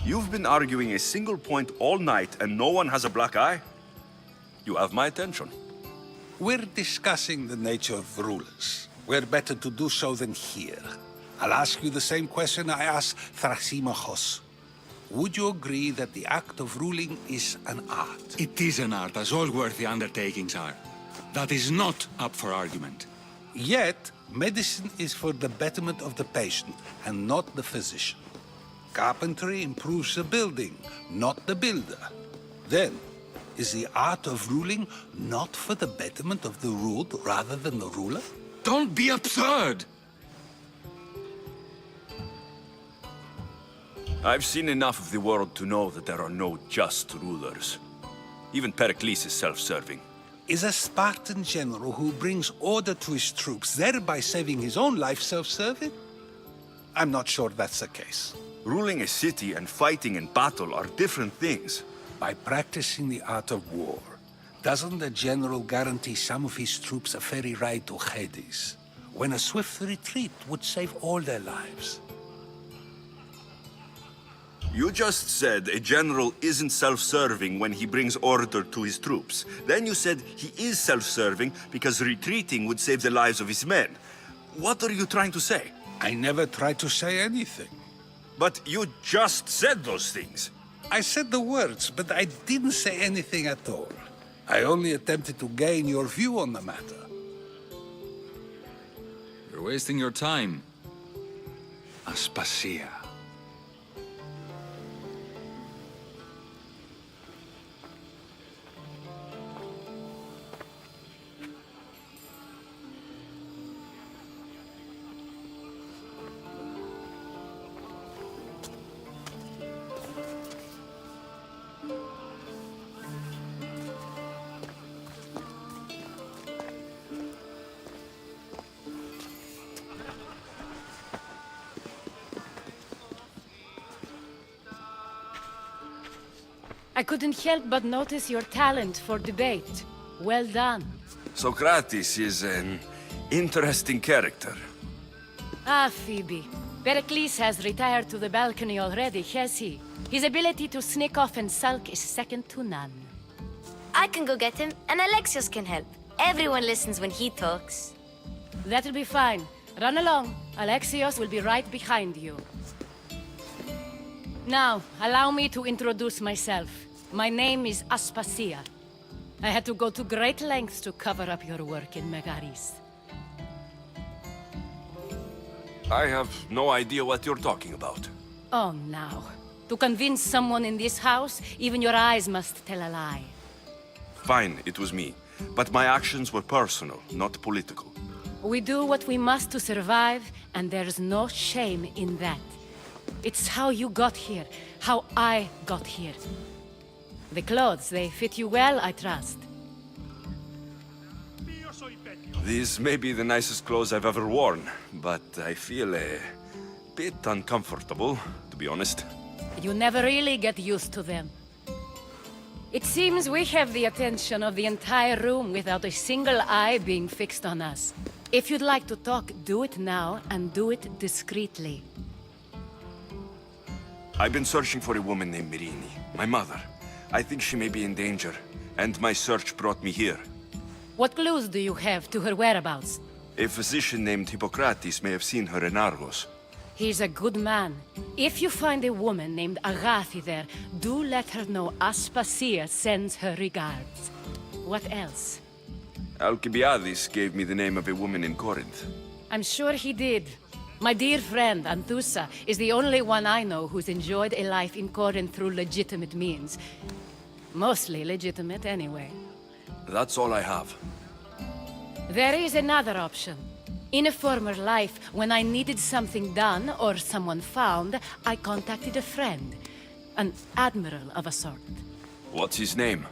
You've been arguing a single point all night and no one has a black eye? You have my attention. We're discussing the nature of rulers. Where better to do so than here? I'll ask you the same question I asked Thrasymachos. Would you agree that the act of ruling is an art? It is an art, as all worthy undertakings are. That is not up for argument. Yet, medicine is for the betterment of the patient and not the physician. Carpentry improves the building, not the builder. Then, is the art of ruling not for the betterment of the ruled rather than the ruler? Don't be absurd! I've seen enough of the world to know that there are no just rulers. Even Pericles is self-serving. Is a Spartan general who brings order to his troops, thereby saving his own life, self-serving? I'm not sure that's the case. Ruling a city and fighting in battle are different things. By practicing the art of war, doesn't the general guarantee some of his troops a ferry ride to Hades? when a swift retreat would save all their lives. You just said a general isn't self-serving when he brings order to his troops. Then you said he is self-serving because retreating would save the lives of his men. What are you trying to say? I never tried to say anything. But you just said those things. I said the words, but I didn't say anything at all. I only attempted to gain your view on the matter. You're wasting your time. Aspasia. I couldn't help but notice your talent for debate. Well done. Socrates is an interesting character. Ah, Phoebe. Pericles has retired to the balcony already, has he? His ability to sneak off and sulk is second to none. I can go get him, and Alexios can help. Everyone listens when he talks. That'll be fine. Run along. Alexios will be right behind you. Now, allow me to introduce myself. My name is Aspasia. I had to go to great lengths to cover up your work in Megaris. I have no idea what you're talking about. Oh, now. To convince someone in this house, even your eyes must tell a lie. Fine, it was me. But my actions were personal, not political. We do what we must to survive, and there's no shame in that. It's how you got here, how I got here. The clothes, they fit you well, I trust. These may be the nicest clothes I've ever worn, but I feel a bit uncomfortable, to be honest. You never really get used to them. It seems we have the attention of the entire room without a single eye being fixed on us. If you'd like to talk, do it now, and do it discreetly. I've been searching for a woman named Mirini, my mother. I think she may be in danger, and my search brought me here. What clues do you have to her whereabouts? A physician named Hippocrates may have seen her in Argos. He's a good man. If you find a woman named Agathi there, do let her know Aspasia sends her regards. What else? Alcibiades gave me the name of a woman in Corinth. I'm sure he did. My dear friend, Anthusa, is the only one I know who's enjoyed a life in Corinth through legitimate means. Mostly legitimate, anyway. That's all I have. There is another option. In a former life, when I needed something done or someone found, I contacted a friend. An admiral of a sort. What's his name?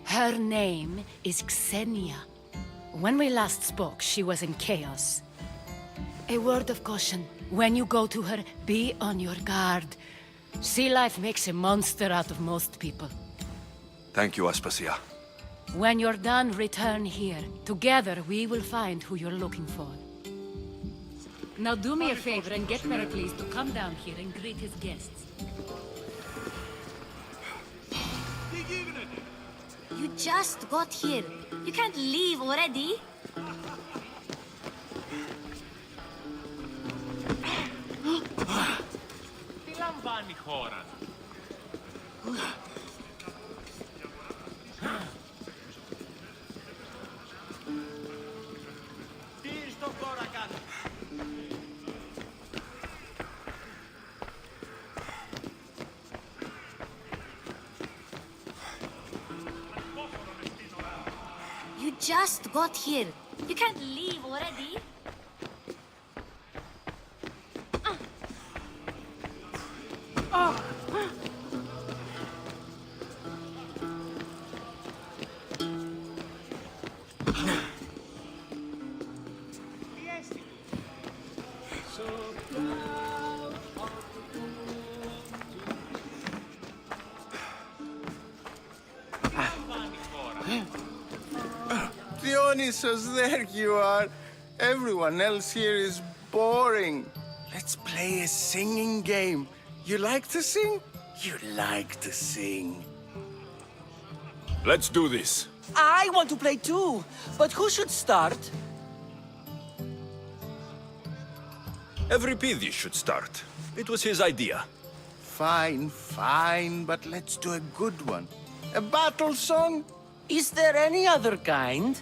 Her name is Xenia. When we last spoke, she was in chaos. A word of caution. When you go to her, be on your guard. Sea life makes a monster out of most people. Thank you, Aspasia. When you're done, return here. Together, we will find who you're looking for. Now do me a favor and get Pericles to come down here and greet his guests. You just got here. You can't leave already. Τι λαμβάνει η χώρα. Τι στον τώρα κάνει. You just got here. You can't leave already. Dionysos, there you are. Everyone else here is boring. Let's play a singing game. You like to sing? You like to sing. Let's do this. I want to play too, but who should start? Euripides should start. It was his idea. Fine, fine, but let's do a good one. A battle song? Is there any other kind?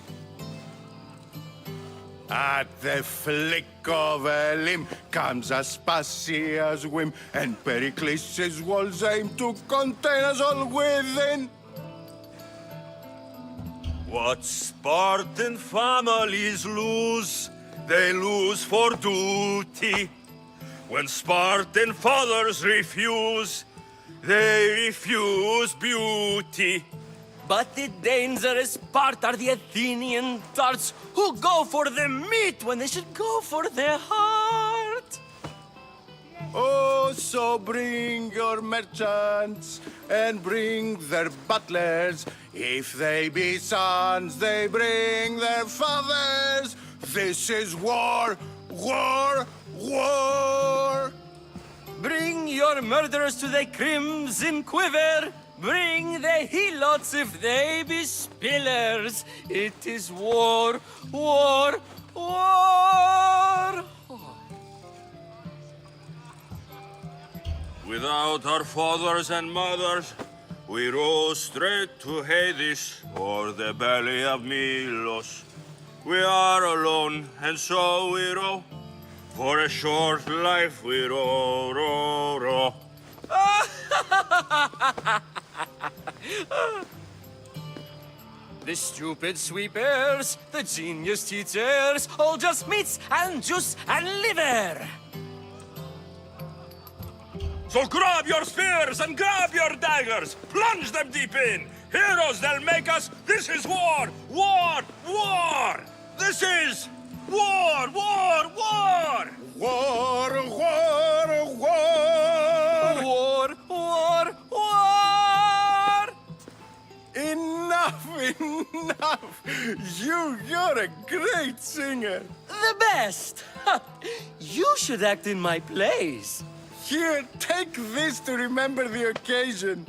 At the flick of a limb comes Aspasia's whim, and Pericles' walls aim to contain us all within. What Spartan families lose, they lose for duty. When Spartan fathers refuse, they refuse beauty. But the dangerous part are the Athenian tarts who go for the meat when they should go for the heart. Oh, so bring your merchants and bring their butlers. If they be sons, they bring their fathers. This is war, war, war. Bring your murderers to the crimson quiver. Bring the helots if they be spillers. It is war, war, war. Without our fathers and mothers, we rose straight to Hades or the belly of Milos. We are alone, and so we row. For a short life we row, row, row. The stupid sweepers, the genius teachers, all just meats and juice and liver. So grab your spears and grab your daggers, plunge them deep in. Heroes, they'll make us. This is war, war, war. This is war, war, war. War, war, war. War, war, war. Enough, enough. You're a great singer. The best. You should act in my plays. Here, take this to remember the occasion.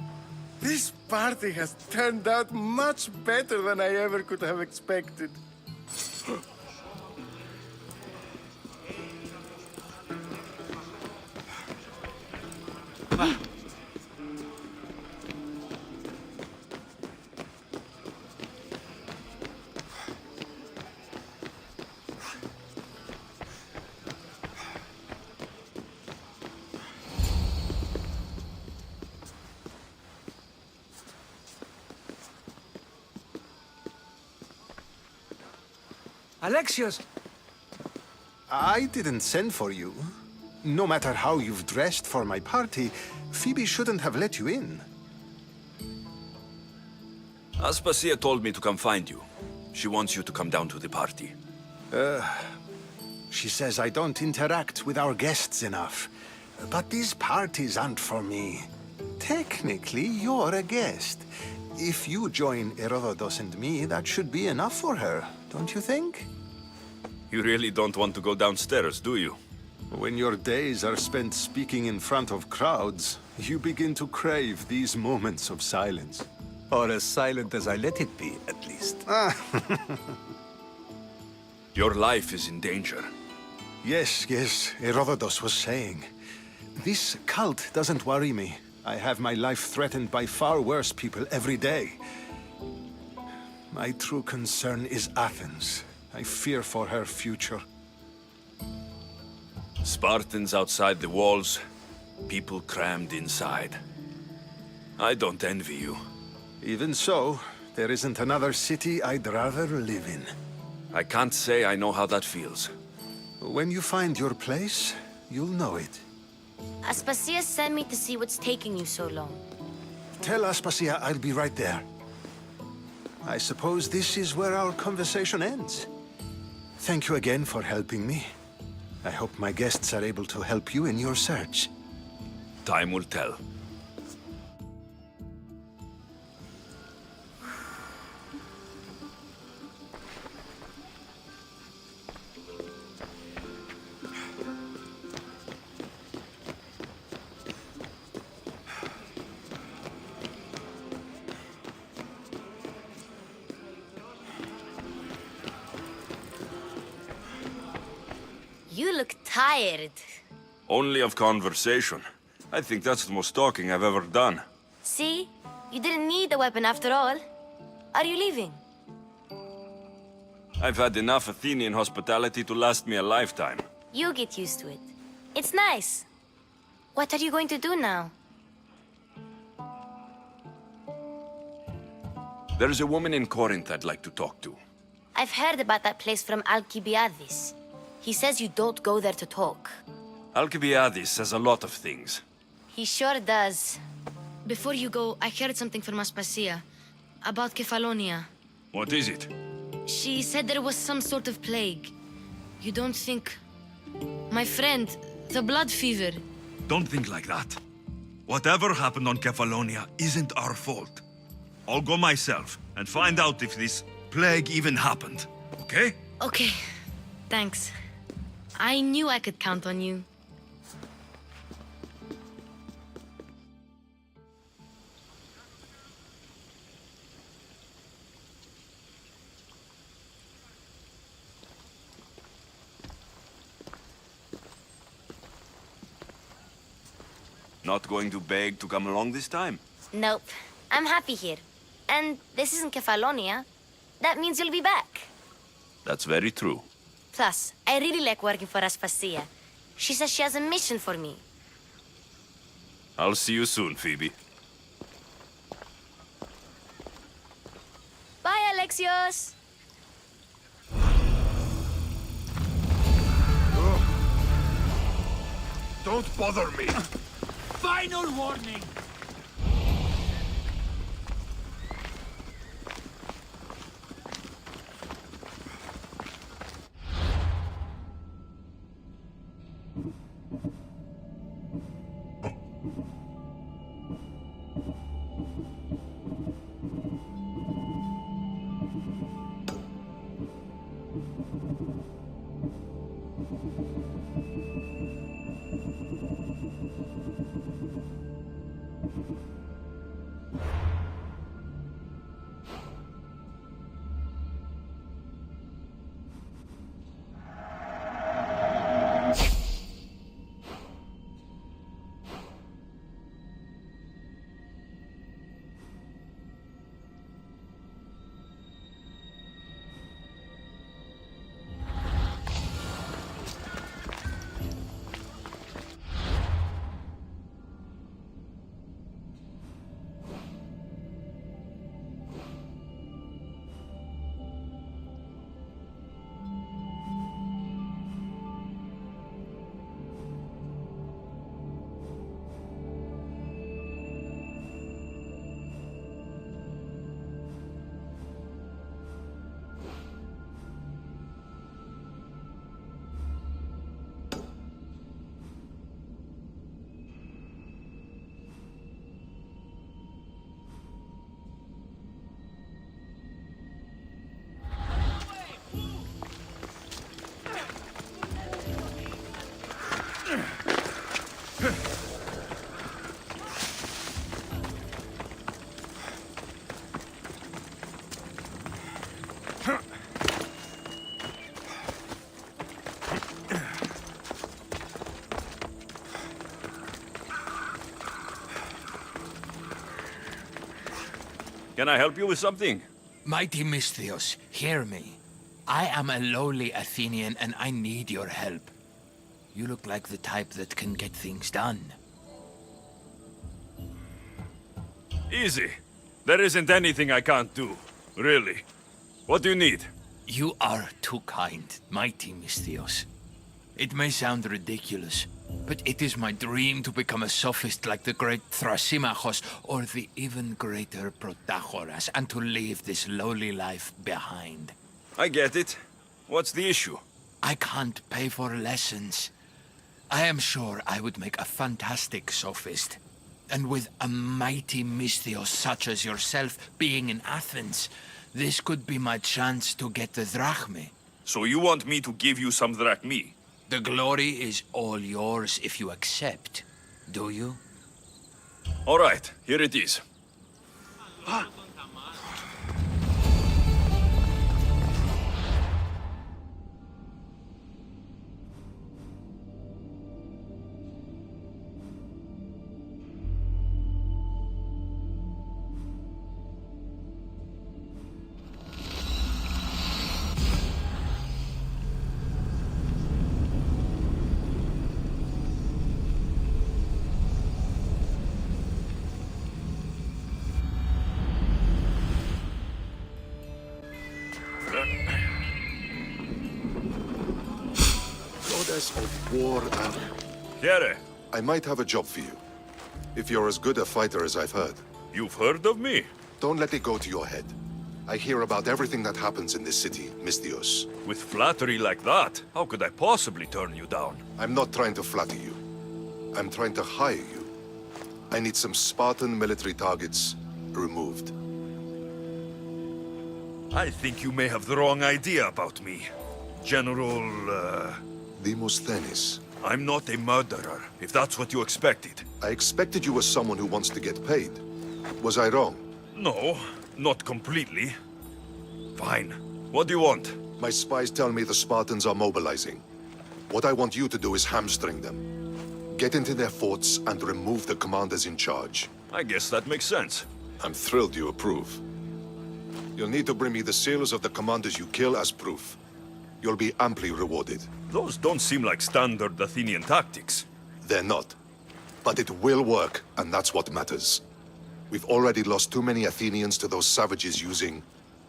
This party has turned out much better than I ever could have expected. Alexios! I didn't send for you. No matter how you've dressed for my party, Phoebe shouldn't have let you in. Aspasia told me to come find you. She wants you to come down to the party. She says I don't interact with our guests enough. But these parties aren't for me. Technically, you're a guest. If you join Herodotus and me, that should be enough for her, don't you think? You really don't want to go downstairs, do you? When your days are spent speaking in front of crowds, you begin to crave these moments of silence. Or as silent as I let it be, at least. Your life is in danger. Yes, Herodotus was saying. This cult doesn't worry me. I have my life threatened by far worse people every day. My true concern is Athens. I fear for her future. Spartans outside the walls, people crammed inside. I don't envy you. Even so, there isn't another city I'd rather live in. I can't say I know how that feels. When you find your place, you'll know it. Aspasia sent me to see what's taking you so long. Tell Aspasia I'll be right there. I suppose this is where our conversation ends. Thank you again for helping me. I hope my guests are able to help you in your search. Time will tell. You look tired. Only of conversation. I think that's the most talking I've ever done. See? You didn't need a weapon after all. Are you leaving? I've had enough Athenian hospitality to last me a lifetime. You get used to it. It's nice. What are you going to do now? There's a woman in Corinth I'd like to talk to. I've heard about that place from Alcibiades. He says you don't go there to talk. Alcibiades says a lot of things. He sure does. Before you go, I heard something from Aspasia about Kefalonia. What is it? She said there was some sort of plague. You don't think... My friend, the blood fever. Don't think like that. Whatever happened on Kefalonia isn't our fault. I'll go myself and find out if this plague even happened, okay? Okay, thanks. I knew I could count on you. Not going to beg to come along this time? Nope. I'm happy here. And this isn't Kefalonia. That means you'll be back. That's very true. Plus, I really like working for Aspasia. She says she has a mission for me. I'll see you soon, Phoebe. Bye, Alexios! Don't bother me. Final warning! Can I help you with something? Mighty Misthios, hear me. I am a lowly Athenian and I need your help. You look like the type that can get things done. Easy. There isn't anything I can't do. Really. What do you need? You are too kind, Mighty Misthios. It may sound ridiculous, but it is my dream to become a sophist like the great Thrasymachos or the even greater Protagoras, and to leave this lowly life behind. I get it. What's the issue? I can't pay for lessons. I am sure I would make a fantastic sophist. And with a mighty Misthios such as yourself being in Athens, this could be my chance to get the drachmae. So you want me to give you some drachmae? The glory is all yours if you accept. Do you? All right, here it is. business of war and... Here. I might have a job for you. If you're as good a fighter as I've heard. You've heard of me? Don't let it go to your head. I hear about everything that happens in this city, Misthios. With flattery like that, how could I possibly turn you down? I'm not trying to flatter you. I'm trying to hire you. I need some Spartan military targets removed. I think you may have the wrong idea about me. General, Demosthenes. I'm not a murderer, if that's what you expected. I expected you as someone who wants to get paid. Was I wrong? No, not completely. Fine. What do you want? My spies tell me the Spartans are mobilizing. What I want you to do is hamstring them. Get into their forts and remove the commanders in charge. I guess that makes sense. I'm thrilled you approve. You'll need to bring me the seals of the commanders you kill as proof. You'll be amply rewarded. Those don't seem like standard Athenian tactics. They're not. But it will work, and that's what matters. We've already lost too many Athenians to those savages using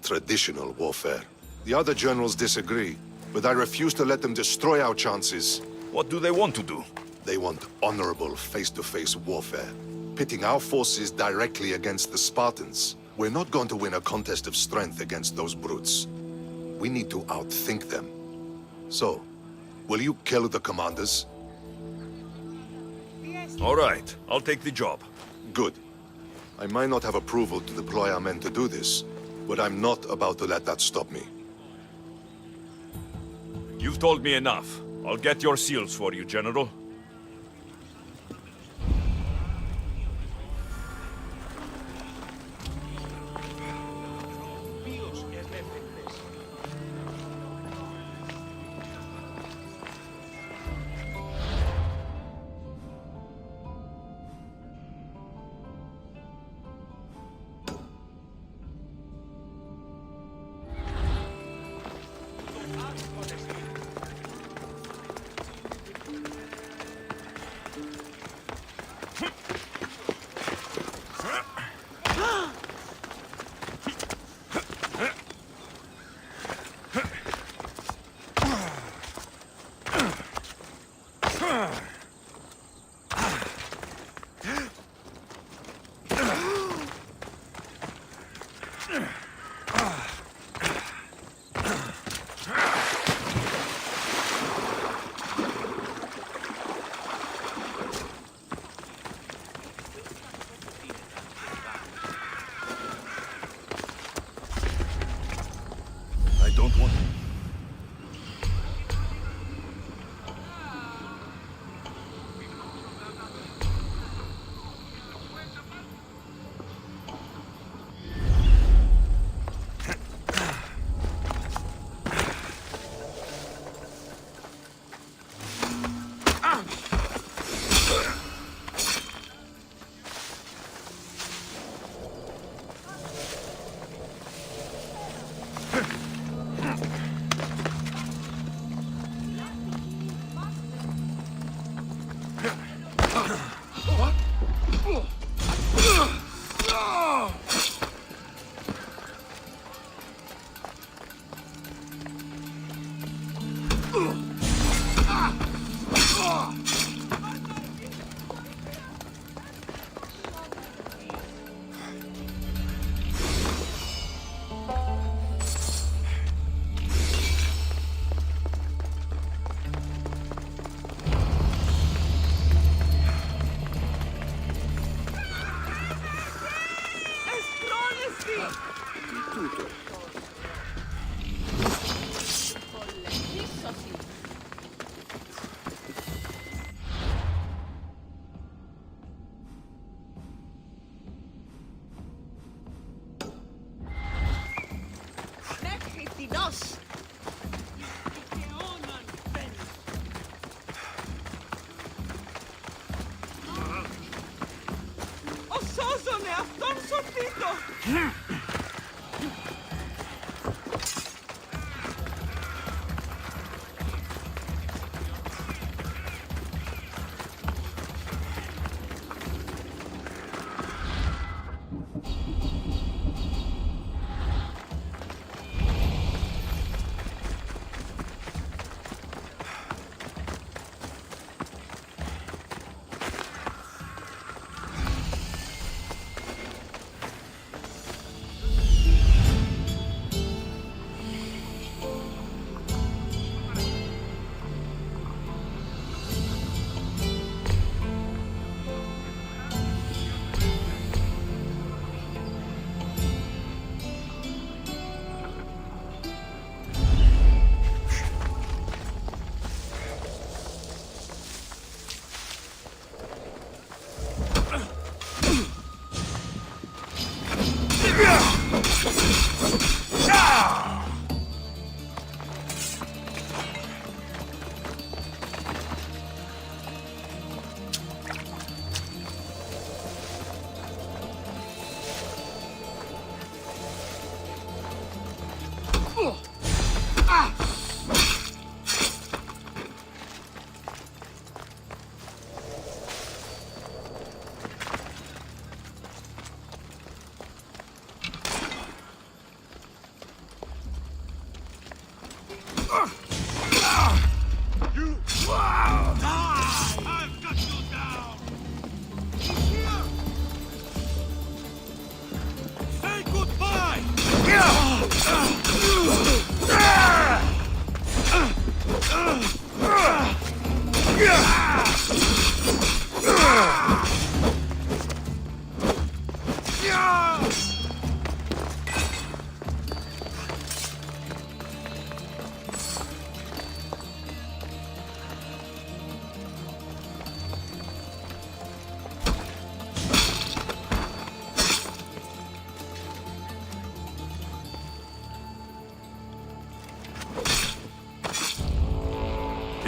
traditional warfare. The other generals disagree, but I refuse to let them destroy our chances. What do they want to do? They want honorable face-to-face warfare, pitting our forces directly against the Spartans. We're not going to win a contest of strength against those brutes. We need to outthink them. So, will you kill the commanders? All right, I'll take the job. Good. I might not have approval to deploy our men to do this, but I'm not about to let that stop me. You've told me enough. I'll get your seals for you, General. Don't want...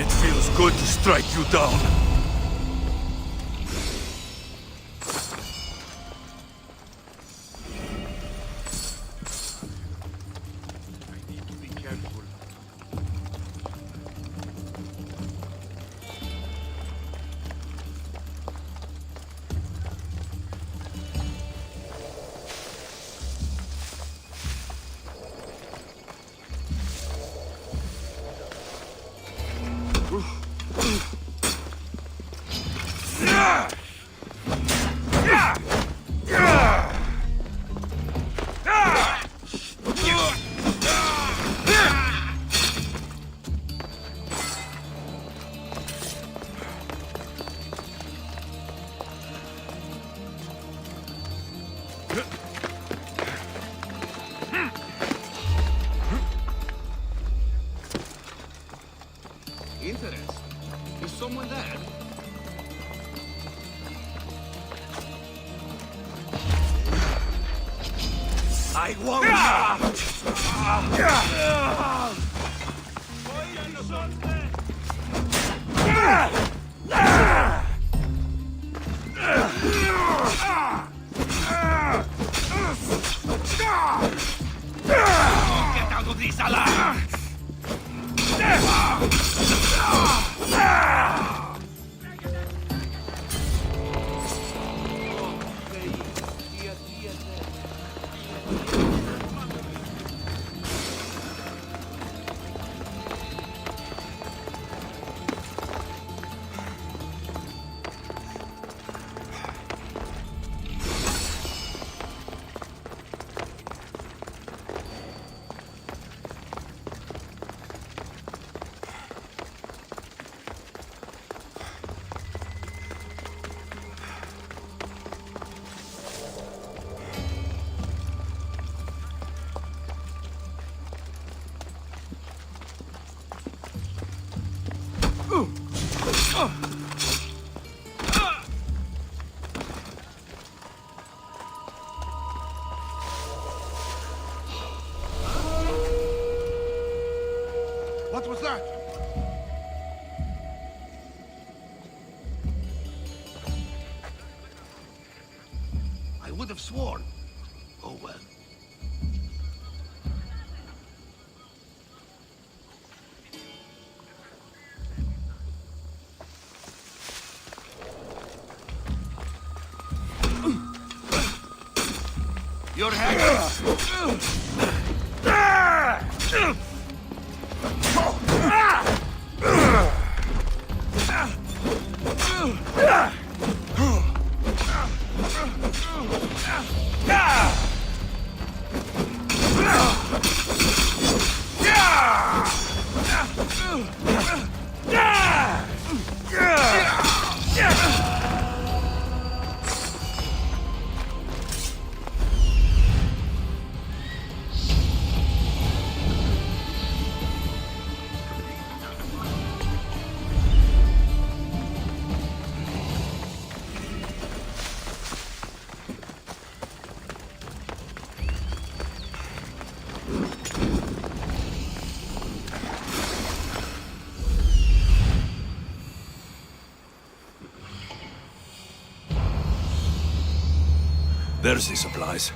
It feels good to strike you down. Interesting. Is someone there? I won't. Get out of this alive! What was that? I would have sworn. Oh well. Your hands. There's the supplies.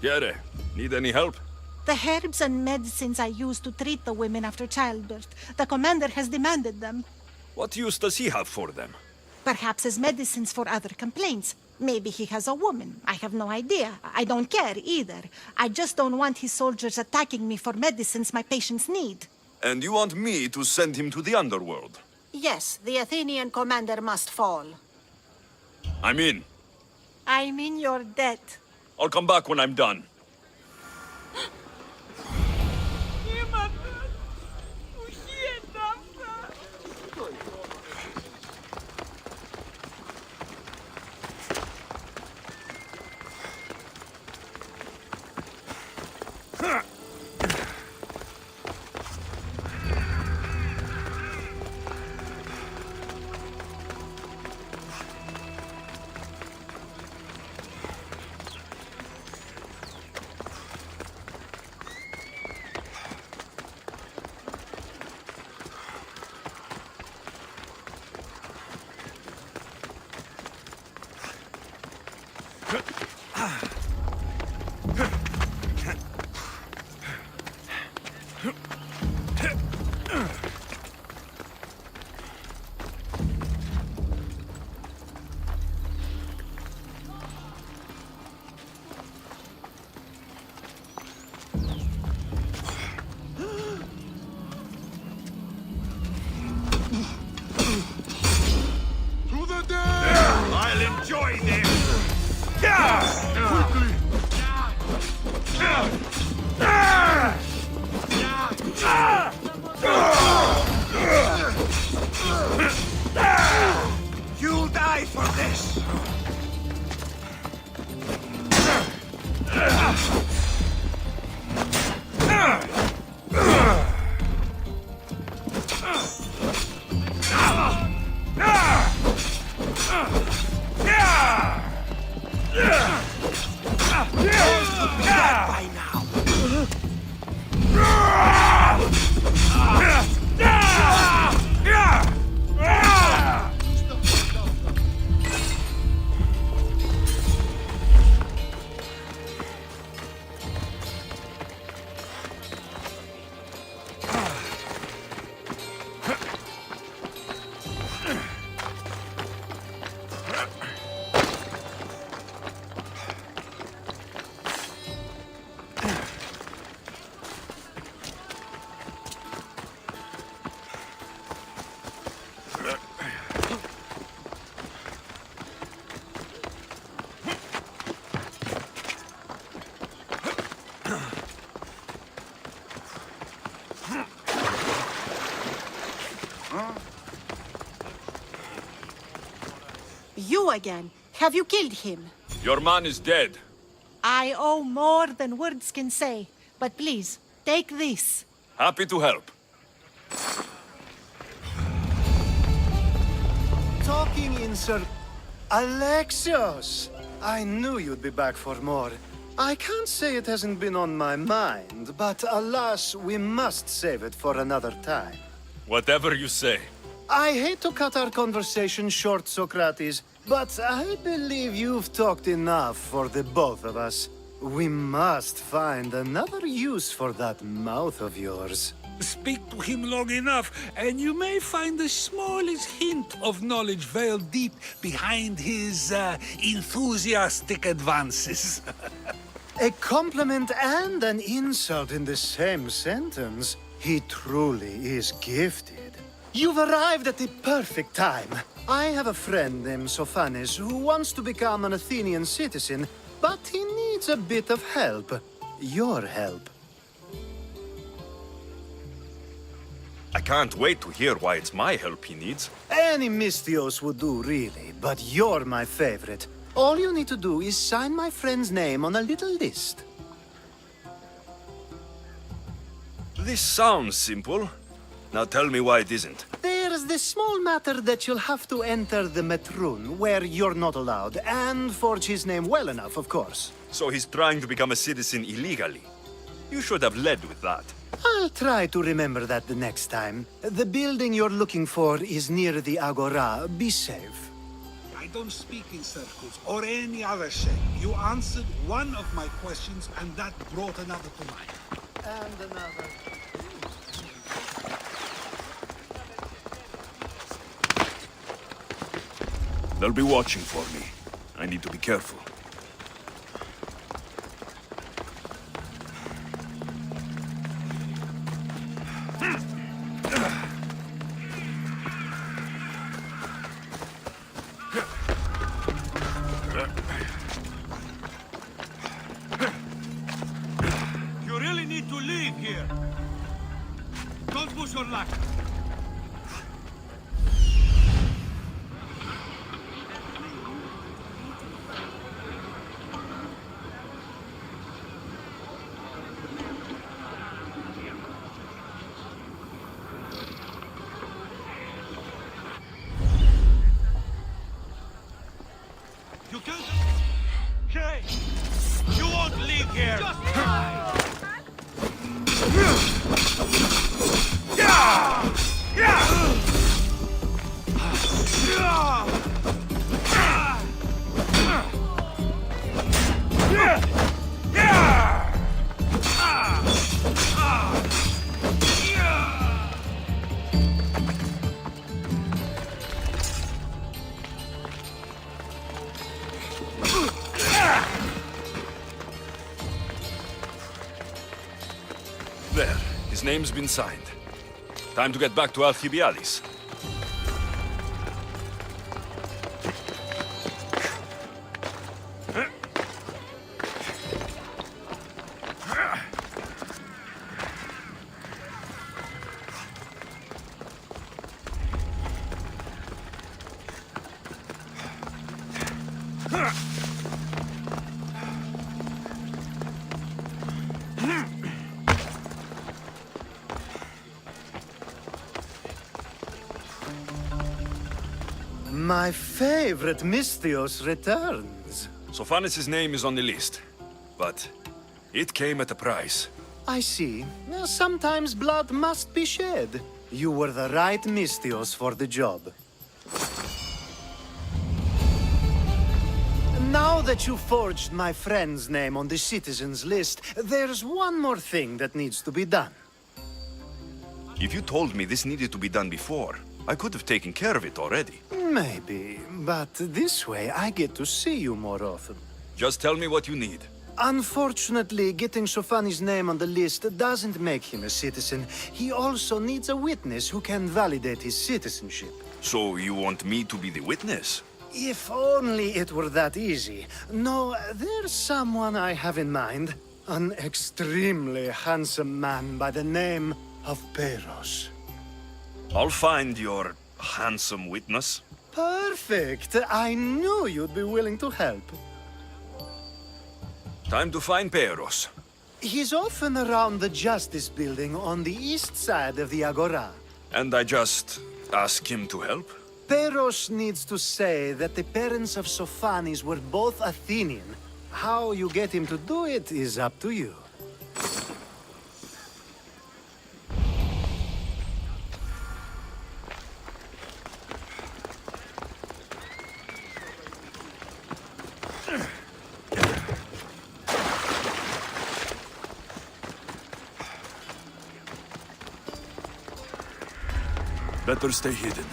Yere, need any help? The herbs and medicines I use to treat the women after childbirth. The commander has demanded them. What use does he have for them? Perhaps as medicines for other complaints. Maybe he has a woman. I have no idea. I don't care either. I just don't want his soldiers attacking me for medicines my patients need. And you want me to send him to the underworld? Yes, the Athenian commander must fall. I'm in. I mean you're dead. I'll come back when I'm done. I'll enjoy this! Quickly! You'll die for this! By now. You again. Have you killed him? Your man is dead. I owe more than words can say. But please, take this. Happy to help. Talking in Alexios! I knew you'd be back for more. I can't say it hasn't been on my mind, but alas, we must save it for another time. Whatever you say. I hate to cut our conversation short, Socrates, but I believe you've talked enough for the both of us. We must find another use for that mouth of yours. Speak to him long enough, and you may find the smallest hint of knowledge veiled deep behind his enthusiastic advances. A compliment and an insult in the same sentence. He truly is gifted. You've arrived at the perfect time. I have a friend named Sophanes who wants to become an Athenian citizen, but he needs a bit of help. Your help. I can't wait to hear why it's my help he needs. Any Misthios would do, really, but you're my favorite. All you need to do is sign my friend's name on a little list. This sounds simple. Now tell me why it isn't. There's the small matter that you'll have to enter the Metroon, where you're not allowed, and forge his name well enough, of course. So he's trying to become a citizen illegally. You should have led with that. I'll try to remember that the next time. The building you're looking for is near the Agora. Be safe. I don't speak in circles or any other shape. You answered one of my questions, and that brought another to mind. And another. They'll be watching for me. I need to be careful. You really need to leave here. Don't push your luck. You can't... Okay. You won't leave here. Just try. There. His name's been signed. Time to get back to Alcibiades. My favorite Misthios returns. Sophanes' name is on the list, but it came at a price. I see. Sometimes blood must be shed. You were the right Misthios for the job. Now that you forged my friend's name on the citizens list, there's one more thing that needs to be done. If you told me this needed to be done before, I could have taken care of it already. Maybe, but this way I get to see you more often. Just tell me what you need. Unfortunately, getting Sophanes' name on the list doesn't make him a citizen. He also needs a witness who can validate his citizenship. So you want me to be the witness? If only it were that easy. No, there's someone I have in mind. An extremely handsome man by the name of Peros. I'll find your handsome witness. Perfect. I knew you'd be willing to help. Time to find Peros. He's often around the Justice Building on the east side of the Agora. And I just ask him to help? Peros needs to say that the parents of Sophanes were both Athenian. How you get him to do it is up to you. Better stay hidden.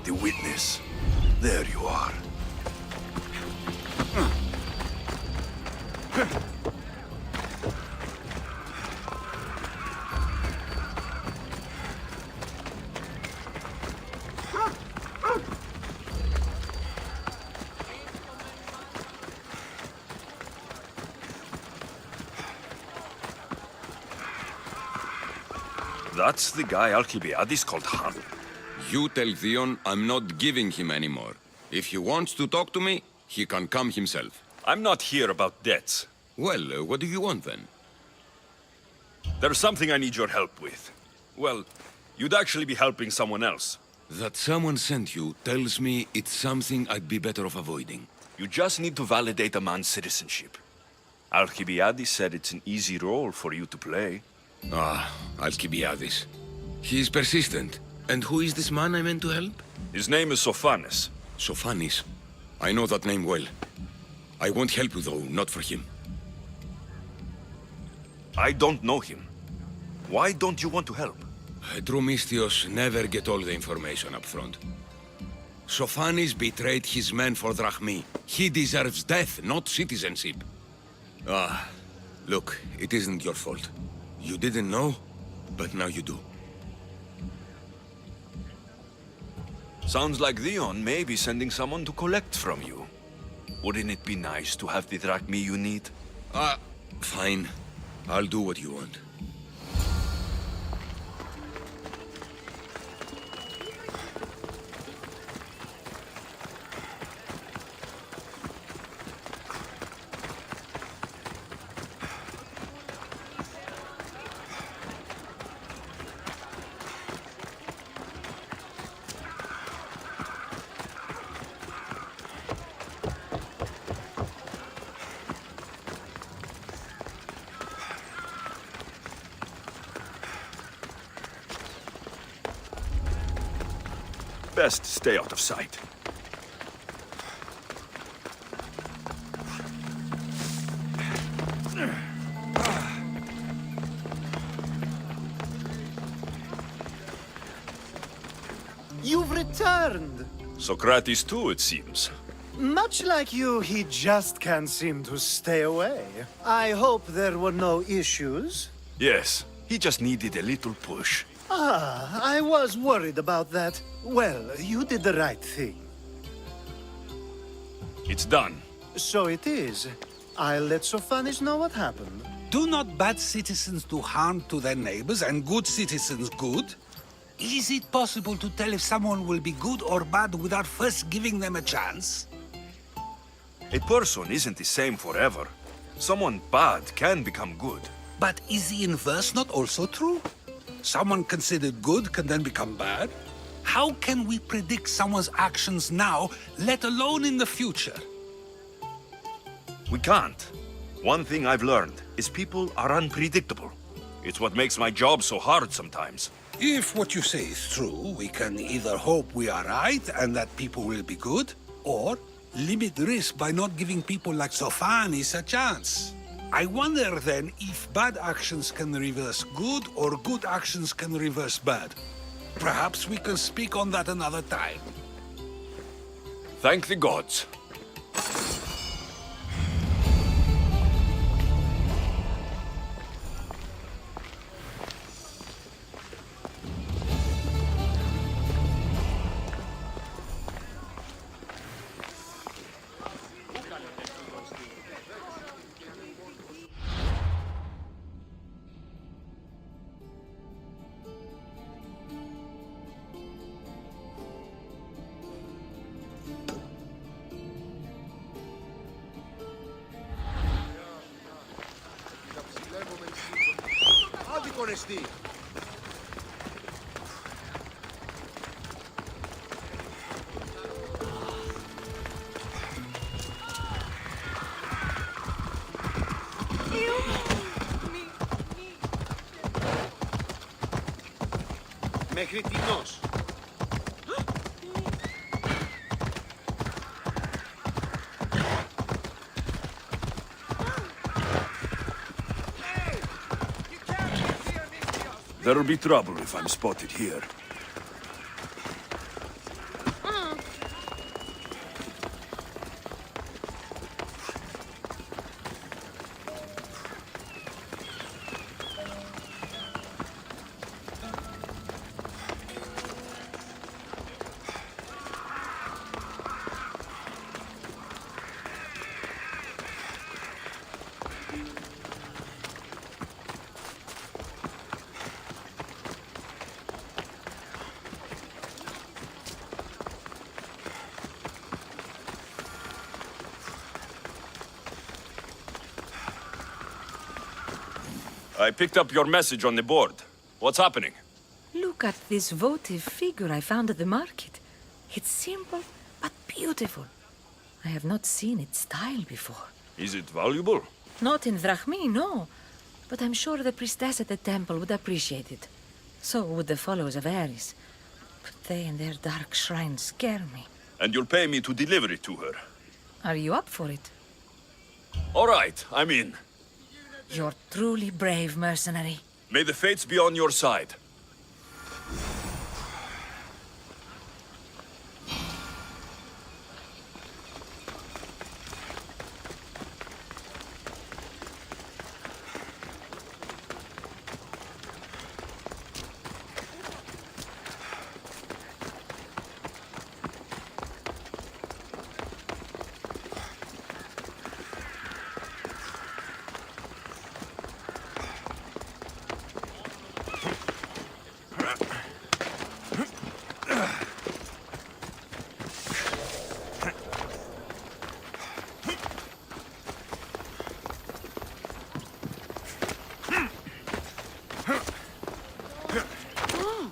The witness. There you are. That's the guy Alcibiades called Han. You tell Theon I'm not giving him any more. If he wants to talk to me, he can come himself. I'm not here about debts. Well, what do you want then? There's something I need your help with. Well, you'd actually be helping someone else. That someone sent you tells me it's something I'd be better off avoiding. You just need to validate a man's citizenship. Alcibiades said it's an easy role for you to play. Ah, Alcibiades. He's persistent. And who is this man I meant to help? His name is Sophanes. Sophanes? I know that name well. I won't help you though, not for him. I don't know him. Why don't you want to help? True Mystios never get all the information up front. Sophanes betrayed his men for Drachmi. He deserves death, not citizenship. Ah, look, it isn't your fault. You didn't know, but now you do. Sounds like Theon may be sending someone to collect from you. Wouldn't it be nice to have the drachmi you need? Fine. I'll do what you want. Best stay out of sight. You've returned. Socrates too, it seems. Much like you, he just can't seem to stay away. I hope there were no issues. Yes, he just needed a little push. Ah, I was worried about that. Well, you did the right thing. It's done. So it is. I'll let Sophanes know what happened. Do not bad citizens do harm to their neighbors and good citizens good? Is it possible to tell if someone will be good or bad without first giving them a chance? A person isn't the same forever. Someone bad can become good. But is the inverse not also true? Someone considered good can then become bad? How can we predict someone's actions now, let alone in the future? We can't. One thing I've learned is people are unpredictable. It's what makes my job so hard sometimes. If what you say is true, we can either hope we are right and that people will be good, or limit risk by not giving people like Sophanes a chance. I wonder then if bad actions can reverse good or good actions can reverse bad. Perhaps we can speak on that another time. Thank the gods. honesty. Μέχρι τινός. There'll be trouble if I'm spotted here. I picked up your message on the board. What's happening? Look at this votive figure I found at the market. It's simple, but beautiful. I have not seen its style before. Is it valuable? Not in drachmi, no. But I'm sure the priestess at the temple would appreciate it. So would the followers of Ares. But they and their dark shrines scare me. And you'll pay me to deliver it to her. Are you up for it? All right, I'm in. You're truly brave, mercenary. May the fates be on your side.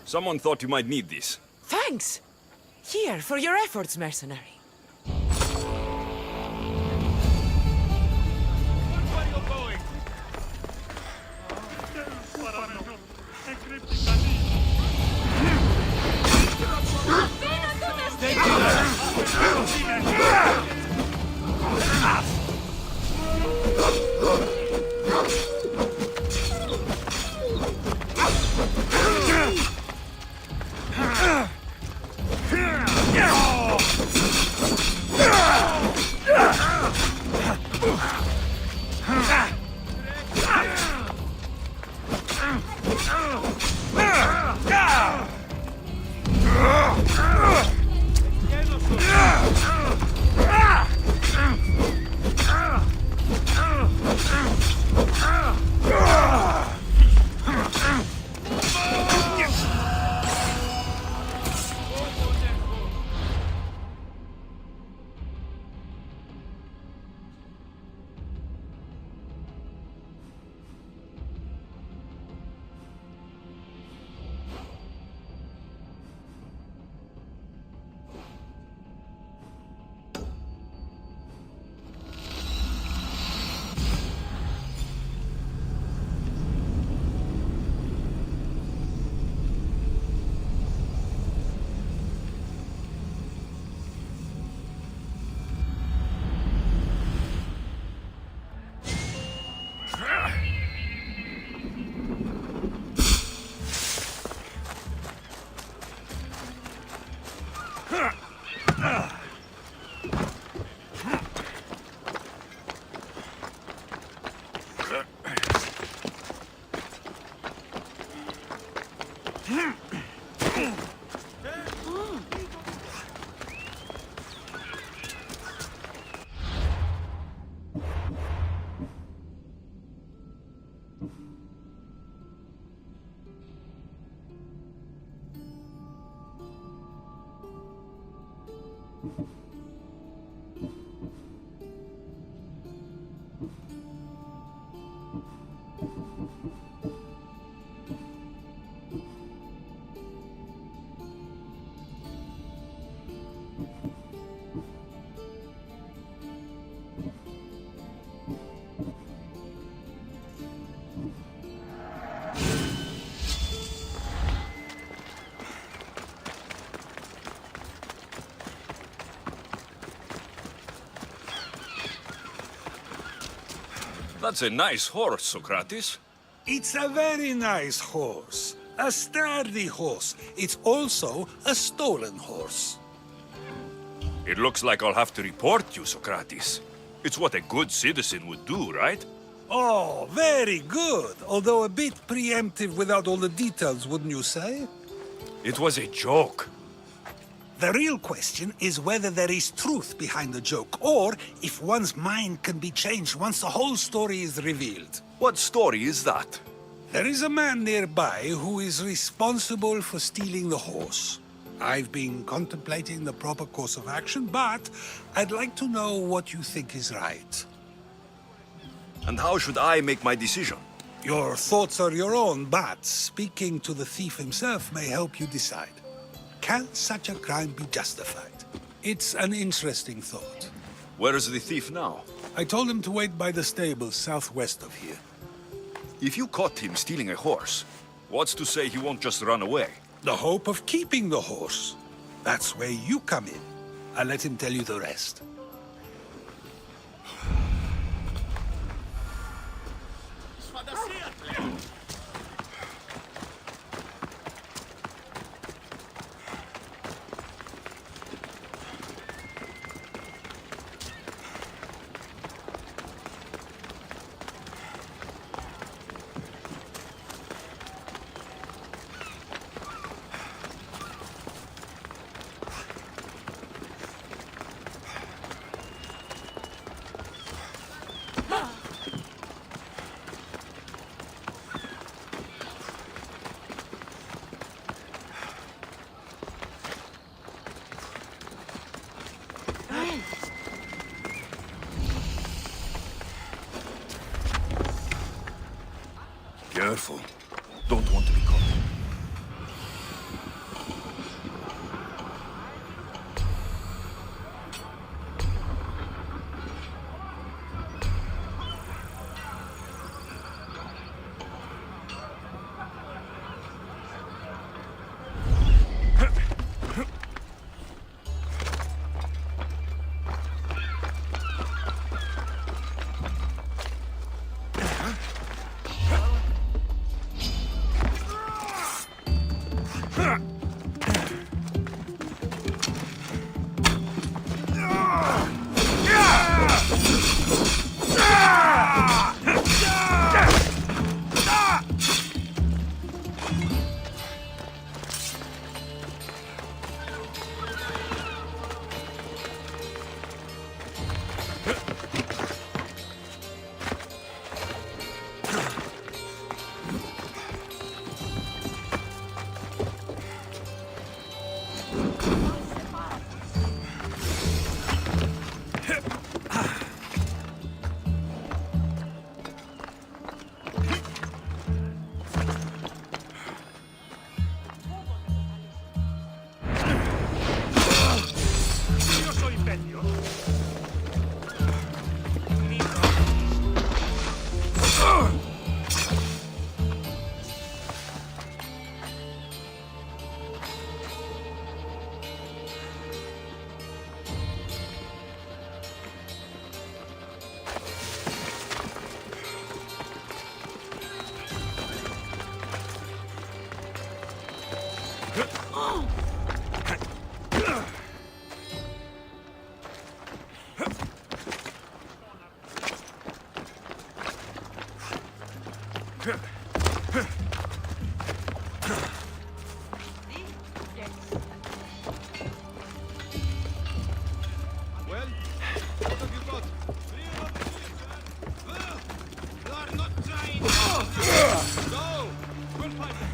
Someone thought you might need this. Thanks! Here, for your efforts, mercenary. That's a nice horse, Socrates. It's a very nice horse. A sturdy horse. It's also a stolen horse. It looks like I'll have to report you, Socrates. It's what a good citizen would do, right? Oh, very good. Although a bit preemptive without all the details, wouldn't you say? It was a joke. The real question is whether there is truth behind the joke, or if one's mind can be changed once the whole story is revealed. What story is that? There is a man nearby who is responsible for stealing the horse. I've been contemplating the proper course of action, but I'd like to know what you think is right. And how should I make my decision? Your thoughts are your own, but speaking to the thief himself may help you decide. Can such a crime be justified? It's an interesting thought. Where is the thief now? I told him to wait by the stables southwest of here. If you caught him stealing a horse, what's to say he won't just run away? The hope of keeping the horse. That's where you come in. I'll let him tell you the rest. Careful. Don't want to be caught. Go! We'll find the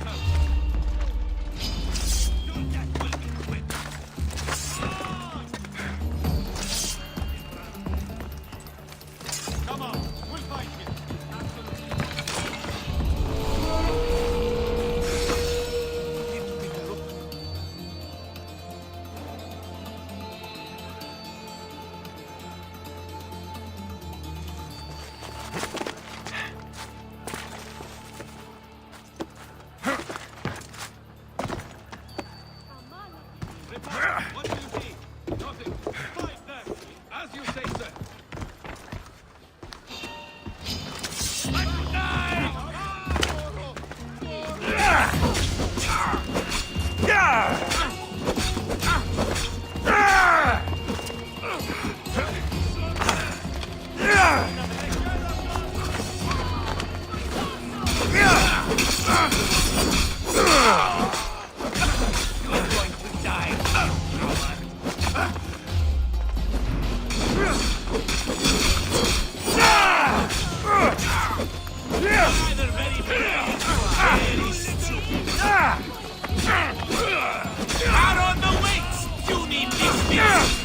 Out on the wings, puny misfits!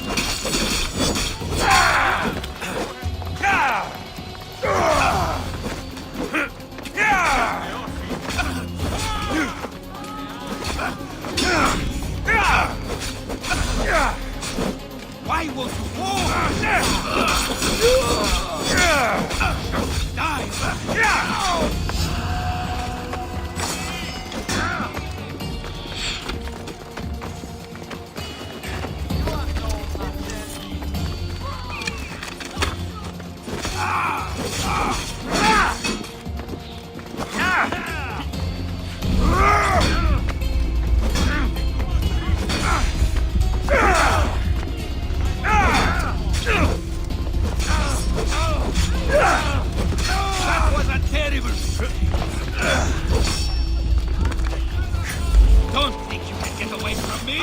Why won't you move? That was a terrible trick. Don't think you can get away from me.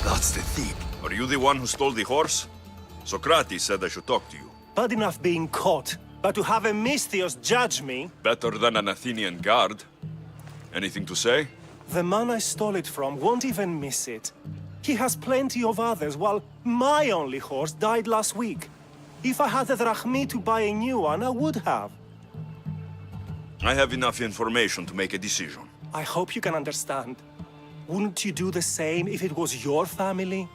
That's the thief. Are you the one who stole the horse? Socrates said I should talk to you. Bad enough being caught, but to have a Misthios judge me? Better than an Athenian guard. Anything to say? The man I stole it from won't even miss it. He has plenty of others, while my only horse died last week. If I had a drachmi to buy a new one, I would have. I have enough information to make a decision. I hope you can understand. Wouldn't you do the same if it was your family?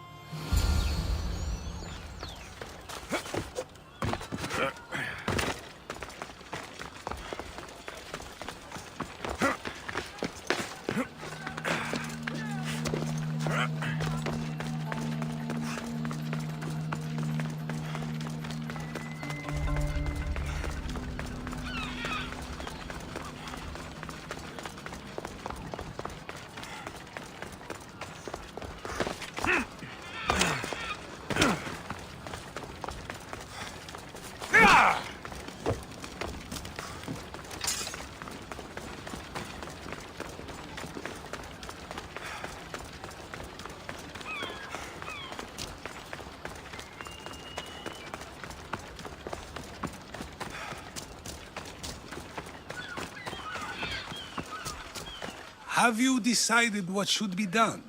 Have you decided what should be done?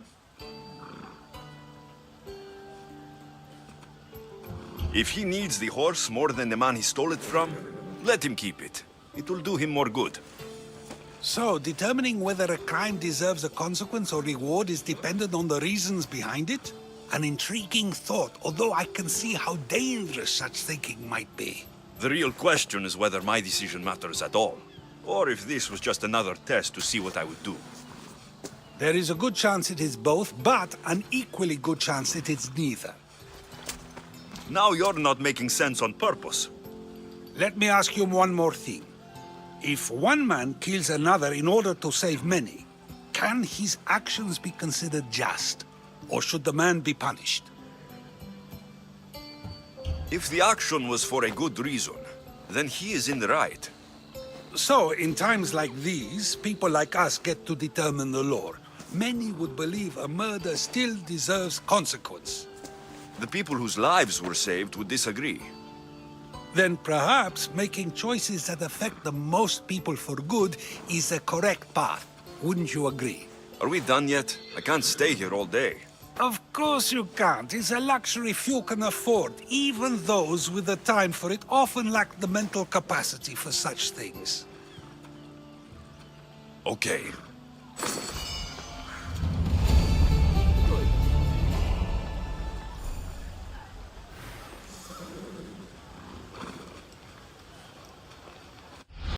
If he needs the horse more than the man he stole it from, let him keep it. It will do him more good. So, determining whether a crime deserves a consequence or reward is dependent on the reasons behind it? An intriguing thought, although I can see how dangerous such thinking might be. The real question is whether my decision matters at all, or if this was just another test to see what I would do. There is a good chance it is both, but an equally good chance it is neither. Now you're not making sense on purpose. Let me ask you one more thing. If one man kills another in order to save many, can his actions be considered just? Or should the man be punished? If the action was for a good reason, then he is in the right. So, in times like these, people like us get to determine the law. Many would believe a murder still deserves consequence. The people whose lives were saved would disagree. Then perhaps making choices that affect the most people for good is a correct path. Wouldn't you agree? Are we done yet? I can't stay here all day. Of course you can't. It's a luxury few can afford. Even those with the time for it often lack the mental capacity for such things. Okay,